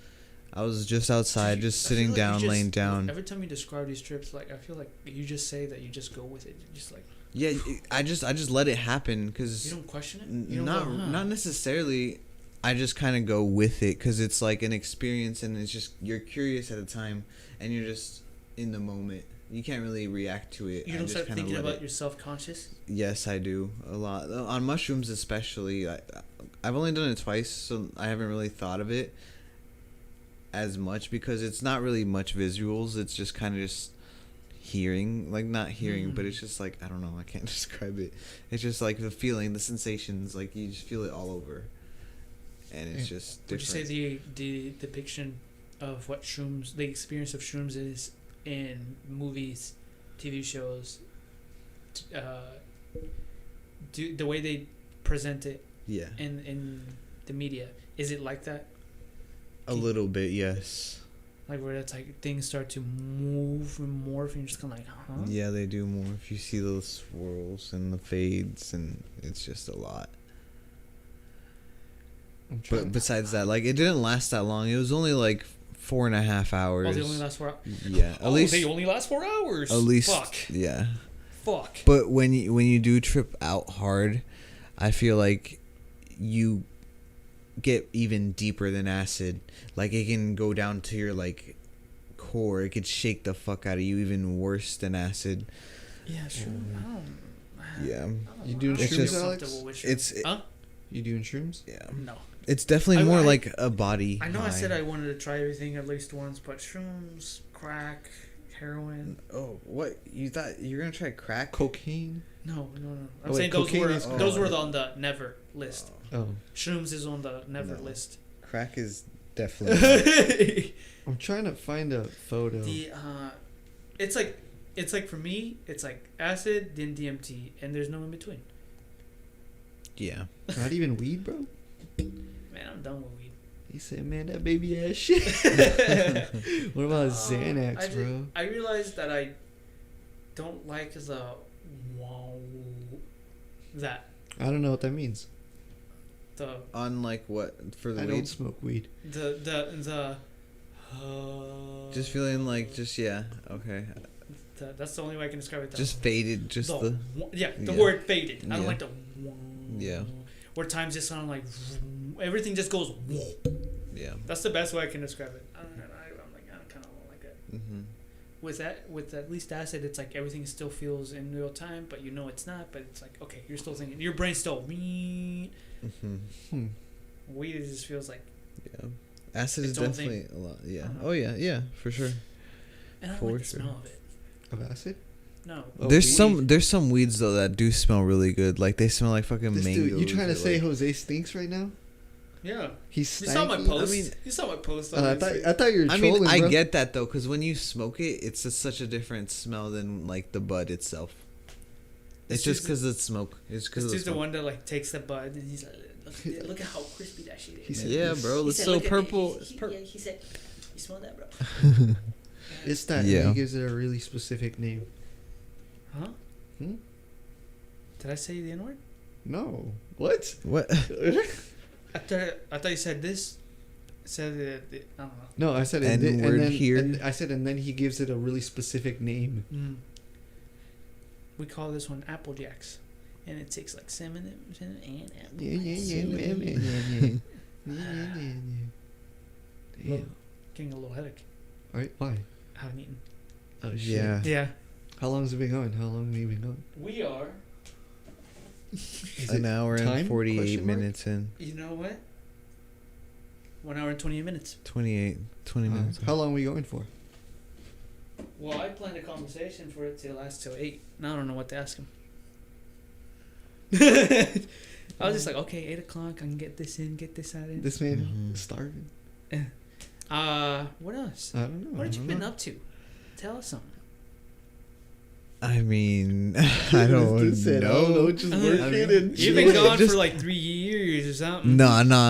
I was just outside, just I feel sitting like you down, just- laying down. Every time you describe these trips, like I feel like you just say that you just go with it. You're just like Yeah, I just let it happen you because don't question it. You don't not go, huh? not necessarily. I just kind of go with it because it's like an experience, and it's just you're curious at the time, and you're just in the moment. You can't really react to it. You I don't just start kinda thinking let about it. your self-conscious. Yes, I do a lot on mushrooms, especially. I've only done it twice, so I haven't really thought of it as much because it's not really much visuals. It's just kind of just hearing, like not hearing, but it's just like I don't know. I can't describe it. It's just like the feeling, the sensations. Like you just feel it all over, and it's just Would you say different. the depiction of what shrooms, the experience of shrooms is in movies, TV shows, do the way they present it Yeah. in the media. Is it like that? A little bit, yes. Like where it's like things start to move and morph, and you're just kind of like, huh? Yeah, they do more. If you see those swirls and the fades, and it's just a lot. But besides that, like, it didn't last that long. It was only like 4.5 hours. Oh, they only last 4 hours. Yeah, at least they only last 4 hours. At least, fuck. Yeah. Fuck. But when you do trip out hard, I feel like you get even deeper than acid. Like, it can go down to your like core. It could shake the fuck out of you even worse than acid. Yeah, sure. Yeah. You doing It's shrooms, just- Alex? Huh? You doing shrooms? Yeah. No. It's definitely more like a body. I know I high. said I wanted to try everything at least once, but shrooms, crack, heroin. Oh, what? You thought you were gonna try crack? Cocaine? No. I'm Oh, saying wait, cocaine is those were crack. on the never list. Oh. Shrooms is on the never No. list. Crack is definitely. I'm trying to find a photo. It's like for me, it's like acid, then DMT, and there's no in between. Yeah. Not even weed, bro? Man, I'm done with weed. He said, man, that baby ass shit. What about Xanax, bro? I realized that I don't like the that I don't know what that means. the On like what for the I weed? don't smoke weed. the Just feeling like okay. that's the only way I can describe it. Just faded. Just the the yeah. word faded. I don't Yeah. like the Yeah. Where times just sound like everything just goes. Yeah. That's the best way I can describe it. I'm like I kind of like that. Mhm. With at least acid, it's like everything still feels in real time, but you know it's not. But it's like okay, you're still thinking. Your brain's still. Mhm. Weed it just feels like. Yeah. Acid is Its own definitely a lot. Yeah. Uh-huh. Oh yeah. Yeah. For sure. And I don't For like the sure. smell of it. Of acid? No. Oh, There's some weeds though that do smell really good. Like they smell like fucking This mangoes. dude, you trying to or, say like, Jose stinks right now? Yeah. He's You saw my stanky? post. I mean- you saw my post. I thought you were I trolling, mean, I bro. get that though, because when you smoke it, it's just such a different smell than like the bud itself. It's just because of the smoke. It's because This of the dude's the smoke. one that like takes the bud and he's like, look at how crispy that shit He is. said- Yeah, bro. He It's said, so "Look at it." purple. Yeah, he said, "You smell that, bro?" It's that Yeah. he gives it a really specific name. Huh? Hmm? Did I say the N word? No. What? What? I thought you said this. I said I don't know. No, I said N-word and then here. And I said, and then he gives it a really specific name. We call this one Apple Jacks, and it tastes like cinnamon and apple. Damn. Getting a little headache. All right, why? I haven't eaten. Oh shit. Yeah. Yeah. How long has it been going? How long have you been going? We are. Is An it hour and time? 48 Question mark? minutes in. You know what? 1 hour and 28 minutes. 20 minutes. How long are we going for? Well, I planned a conversation for it to last till 8. Now I don't know what to ask him. I was just like, okay, 8 o'clock. I can get this in, get this out in. This man Mhm. is starving. What else? I don't know. What have you been up to? Tell us something. I mean, I don't know. just I working mean, and You've been chilling. gone Just- for like 3 years or something. No,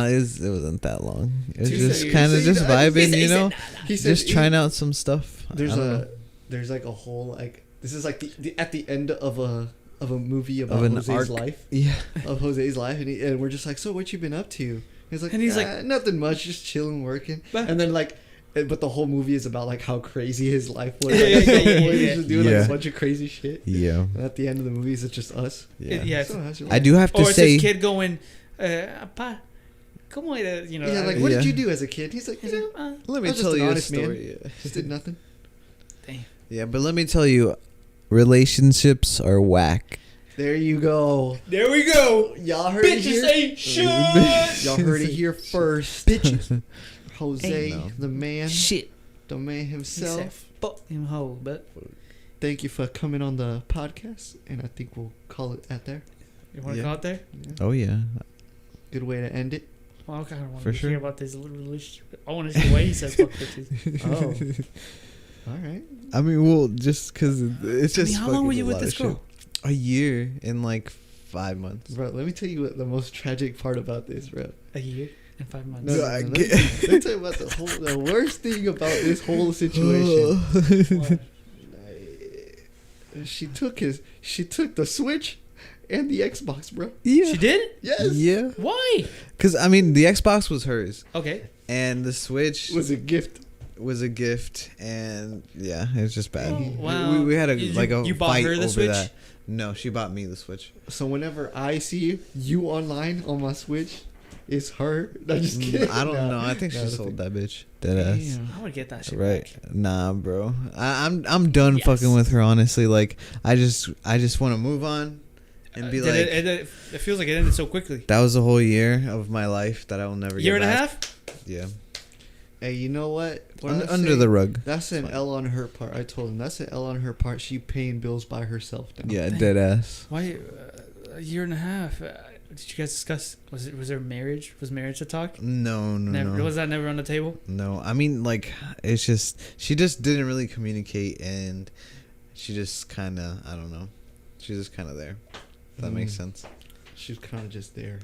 it wasn't that long. It was Two just years. kind of He just said- vibing, He you said, know? nah. He said Just trying out some stuff. There's I don't know. there's like a whole like this is like the at the end of a movie about an Jose's arc. life Yeah. of Jose's life, and we're just like, so what you been up to? He's like, And he's like, nothing much, just chilling, working, But- and then like. But the whole movie is about like how crazy his life was. Yeah, Like, yeah, yeah, he's yeah. just doing like Yeah. a bunch of crazy shit. Yeah. And at the end of the movie, it's just us. Yeah. Yeah. So how's your I life? do have to Or it's say, this kid going, "Pa, ¿cómo era?" You know. Yeah, like I- what Yeah. did you do as a kid? He's like, He's you know, like, let me I was just tell an you a honest man. story. just did nothing. Damn. Yeah, but let me tell you, relationships are whack. There you go. There we go. Y'all heard it Bitches here. ain't shit. Y'all heard it here first. Bitches. Jose, No. the man, Shit. the man He said, himself. fuck him hoe, but Thank you for coming on the podcast, and I think we'll call it at there. you want to Yeah. go out there? Yeah. Oh, yeah. Good way to end it. Well, I kind of want For to sure. hear about this little relationship. I want to see the way he says fuck bitches. Oh, all right. I mean, well, just because it's I just mean, how long were fucking you a with lot this of shit. girl? A year and like 5 months. Bro, let me tell you what the most tragic part about this, bro. A year and 5 months. No, I let get- me tell you about the worst thing about this whole situation. What? She took the Switch and the Xbox, bro. Yeah. She did? Yes. Yeah. Why? Because, I mean, the Xbox was hers. Okay. And the Switch It was a gift. was a gift. And, yeah, it was just bad. Oh, wow. We had a You bought fight her the over Switch? that. No, she bought me the Switch. So whenever I see you online on my Switch, it's her. No, just kidding. I don't Nah. know. I think Nah, she I sold think- that bitch. Deadass. Damn. I would get that shit Right. back. Nah, bro. I'm done Yes. fucking with her, honestly. Like, I just want to move on and be Did like, it feels like it ended so quickly. that was a whole year of my life that I will never Year get and a back. half? Yeah. Hey, you know what? Under the rug. That's an Fine. L on her part. I told him that's an L on her part. She paying bills by herself now. Yeah, dead ass. Why a year and a half? Did you guys discuss? Was there marriage? Was marriage a talk? No. Never. Was that never on the table? No, I mean, like, it's just, she just didn't really communicate, and she just kind of, I don't know. She's just kind of there. If that makes sense. She's kind of just there.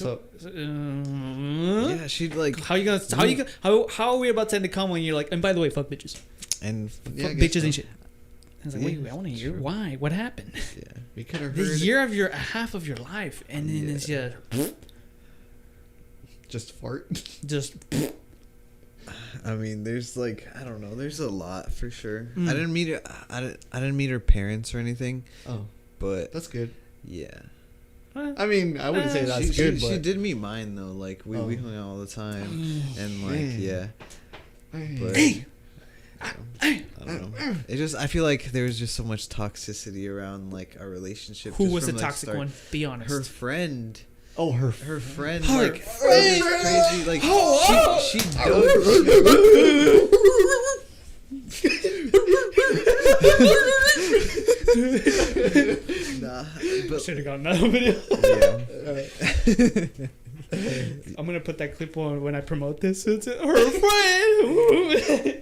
Yeah, she'd like, How are we about to end the comment when you're like, and by the way, fuck bitches, and Yeah, I fuck guess bitches so. and shit. I was like, Yeah, wait, I want to hear true. why. What happened? yeah. We could have The heard year of your half of your life, and then it's just fart. just I mean, there's like, I don't know, there's a lot for sure. Mm. I didn't meet her. I didn't meet her parents or anything, Oh, but that's good. yeah. I mean, I wouldn't say that's she, good, she but did meet mine though. Like we Oh. hung out all the time, and like Man. yeah. But, Hey. I don't know. It just, I feel like there was just so much toxicity around like our relationship. who just was the from, like, toxic start. one? Be honest. Her friend. Oh, her Friend, Her like, friend. it was crazy. Like, she dug. Nah, but Should have got another video. yeah. I'm gonna put that clip on when I promote this. It's her friend.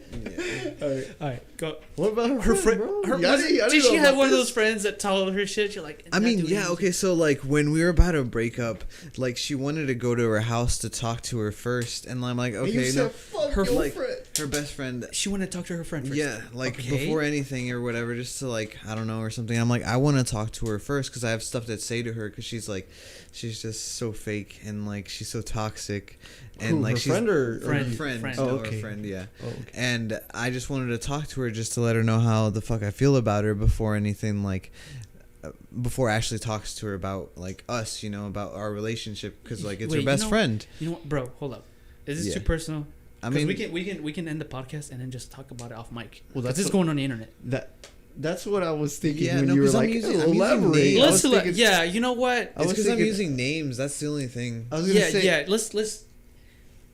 All right, go. What about Her friend. bro? Her, Yeah, I didn't did she know have about one of this. those friends that told her shit? You're like, I not mean, doing yeah, anything. okay, so like when we were about to break up, like she wanted to go to her house to talk to her first, and I'm like, And you okay, said, no, fuck her your like friend. her best friend. She wanted to talk to her friend first. Yeah, like Okay. before anything or whatever, just to like, I don't know, or something. I'm like, I want to talk to her first because I have stuff to say to her because she's like, she's just so fake and like she's so toxic, and Who, like her she's friend or Friend. her friend, Friend. no, Oh, her okay. friend, yeah. Oh, okay. And I just wanted to talk to her just to let her know how the fuck I feel about her before anything, like before Ashley talks to her about like us, you know, about our relationship, because like it's Wait, her best friend. You know what, bro? Hold up. Is this Yeah. too personal? I 'Cause mean, we can end the podcast and then just talk about it off mic. Well, That's that's this what- going on the internet. That's what I was thinking Yeah, when no, you were 'cause I'm like, using- I'm using elaborate. names. I was Let's thinking- yeah. You know what? I it's was because I'm thinking- using names. That's the only thing. I was gonna Yeah, say, yeah. Let's.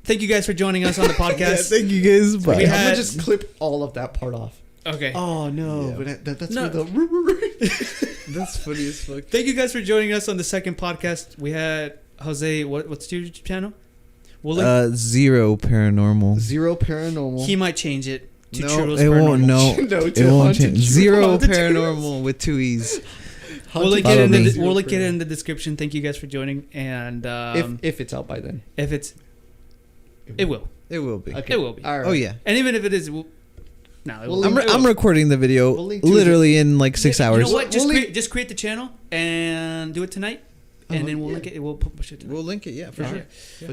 Thank you guys for joining us on the Yeah, podcast. thank you guys. We Bye. I'm had- gonna just clip all of that part off. Okay. Oh no, Yeah. but that's No. where the That's funny as fuck. Thank you guys for joining us on the second podcast. We had Jose. What's your YouTube channel? We'll link. Zero paranormal. Zero paranormal. He might change it to No, Churros it won't. Paranormal. No, No, it to won't Haunted change. Churros. Zero Haunted paranormal with 2 E's. We'll link Follow it in me. the we'll link it in the description. Thank you guys for joining, and if it's out by then, if it's it will. It will be. Okay. It will be. All right. Oh yeah. And even if it is, no, it We'll will. link- I'm recording the video We'll link to literally in like 6 You hours. know what? Just We'll just create the channel and do it tonight, and then we'll link it. We'll push it tonight. We'll link it. Yeah, for All sure.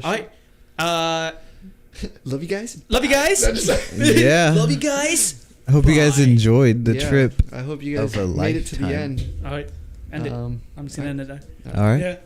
right. All right. Love you guys. Love you guys. Yeah. Love you guys. I hope you guys Bye. enjoyed the Yeah, trip. I hope you guys of a made it to the lifetime. end. All right. End it. I'm just gonna end it there. All right. Yeah.